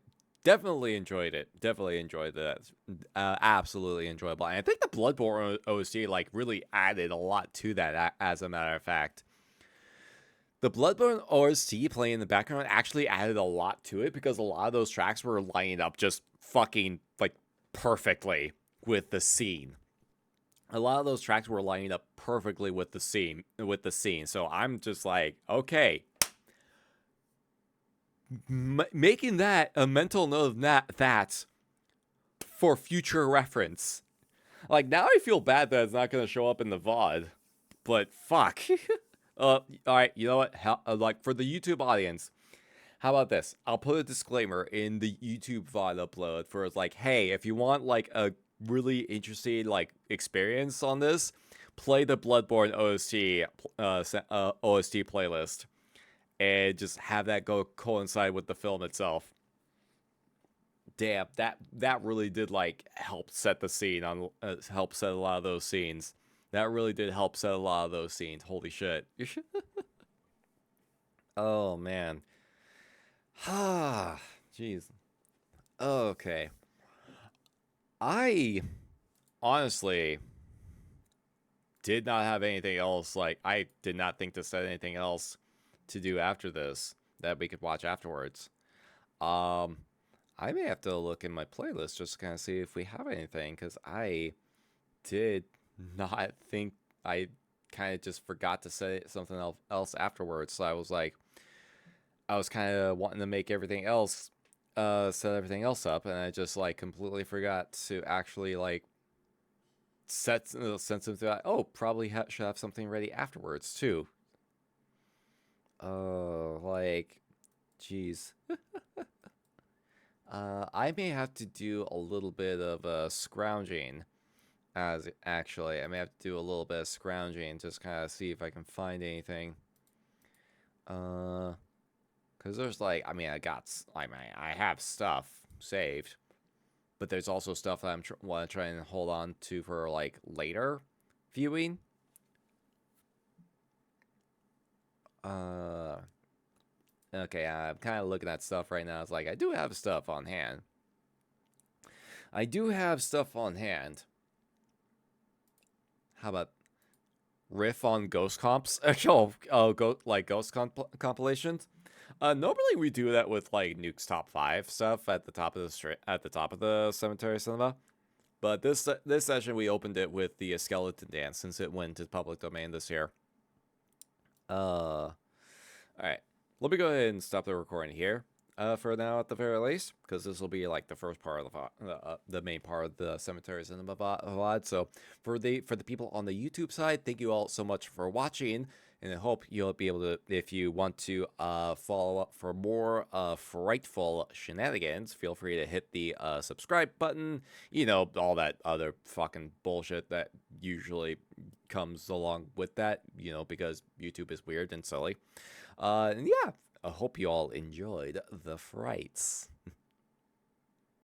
definitely enjoyed it. Definitely enjoyed that. Absolutely enjoyable. And I think the Bloodborne OST like really added a lot to that, as a matter of fact. The Bloodborne OST playing in the background actually added a lot to it, because a lot of those tracks were lining up just fucking like perfectly with the scene. A lot of those tracks were lining up perfectly with the scene. So I'm just like, okay, making that a mental note of that for future reference. Like, now I feel bad that it's not going to show up in the VOD, but fuck. All right, you know what? Like, for the YouTube audience, how about this? I'll put a disclaimer in the YouTube VOD upload for, like, hey, if you want like a really interesting like experience on this, play the Bloodborne OST playlist. and just have that go coincide with the film itself. Damn, that really did like help set the scene on help set a lot of those scenes. That really did help set a lot of those scenes. Holy shit. Oh man. Ah, jeez. Okay. I honestly did not have anything else. Like, I did not think to set anything else to do after this that we could watch afterwards. I may have to look in my playlist just to kind of see if we have anything, because I did not think, I kind of just forgot to say something else afterwards. So I was like, I was kind of wanting to make everything else, set everything else up, and I just like completely forgot to actually like set sense of that. Oh, probably should have something ready afterwards too. Oh, like, jeez. I may have to do a little bit of scrounging. As actually, I may have to do a little bit of scrounging, just kind of see if I can find anything. Cause there's like, I mean, I have stuff saved, but there's also stuff that I'm want to try and hold on to for like later viewing. Okay, I'm kind of looking at stuff right now. It's like, I do have stuff on hand. I do have stuff on hand. How about riff on ghost comps? Ghost compilations. Normally we do that with like Nuke's top 5 stuff at the top of the cemetery cinema. But this session we opened it with the skeleton dance since it went to public domain this year. All right. Let me go ahead and stop the recording here for now at the very least, because this will be like the first part of the main part of the cemetery cinema VOD. So for the people on the YouTube side, thank you all so much for watching, and I hope you'll be able to, if you want to follow up for more frightful shenanigans, feel free to hit the subscribe button, you know, all that other fucking bullshit that usually comes along with that, you know, because YouTube is weird and silly. And yeah, I hope you all enjoyed the frights.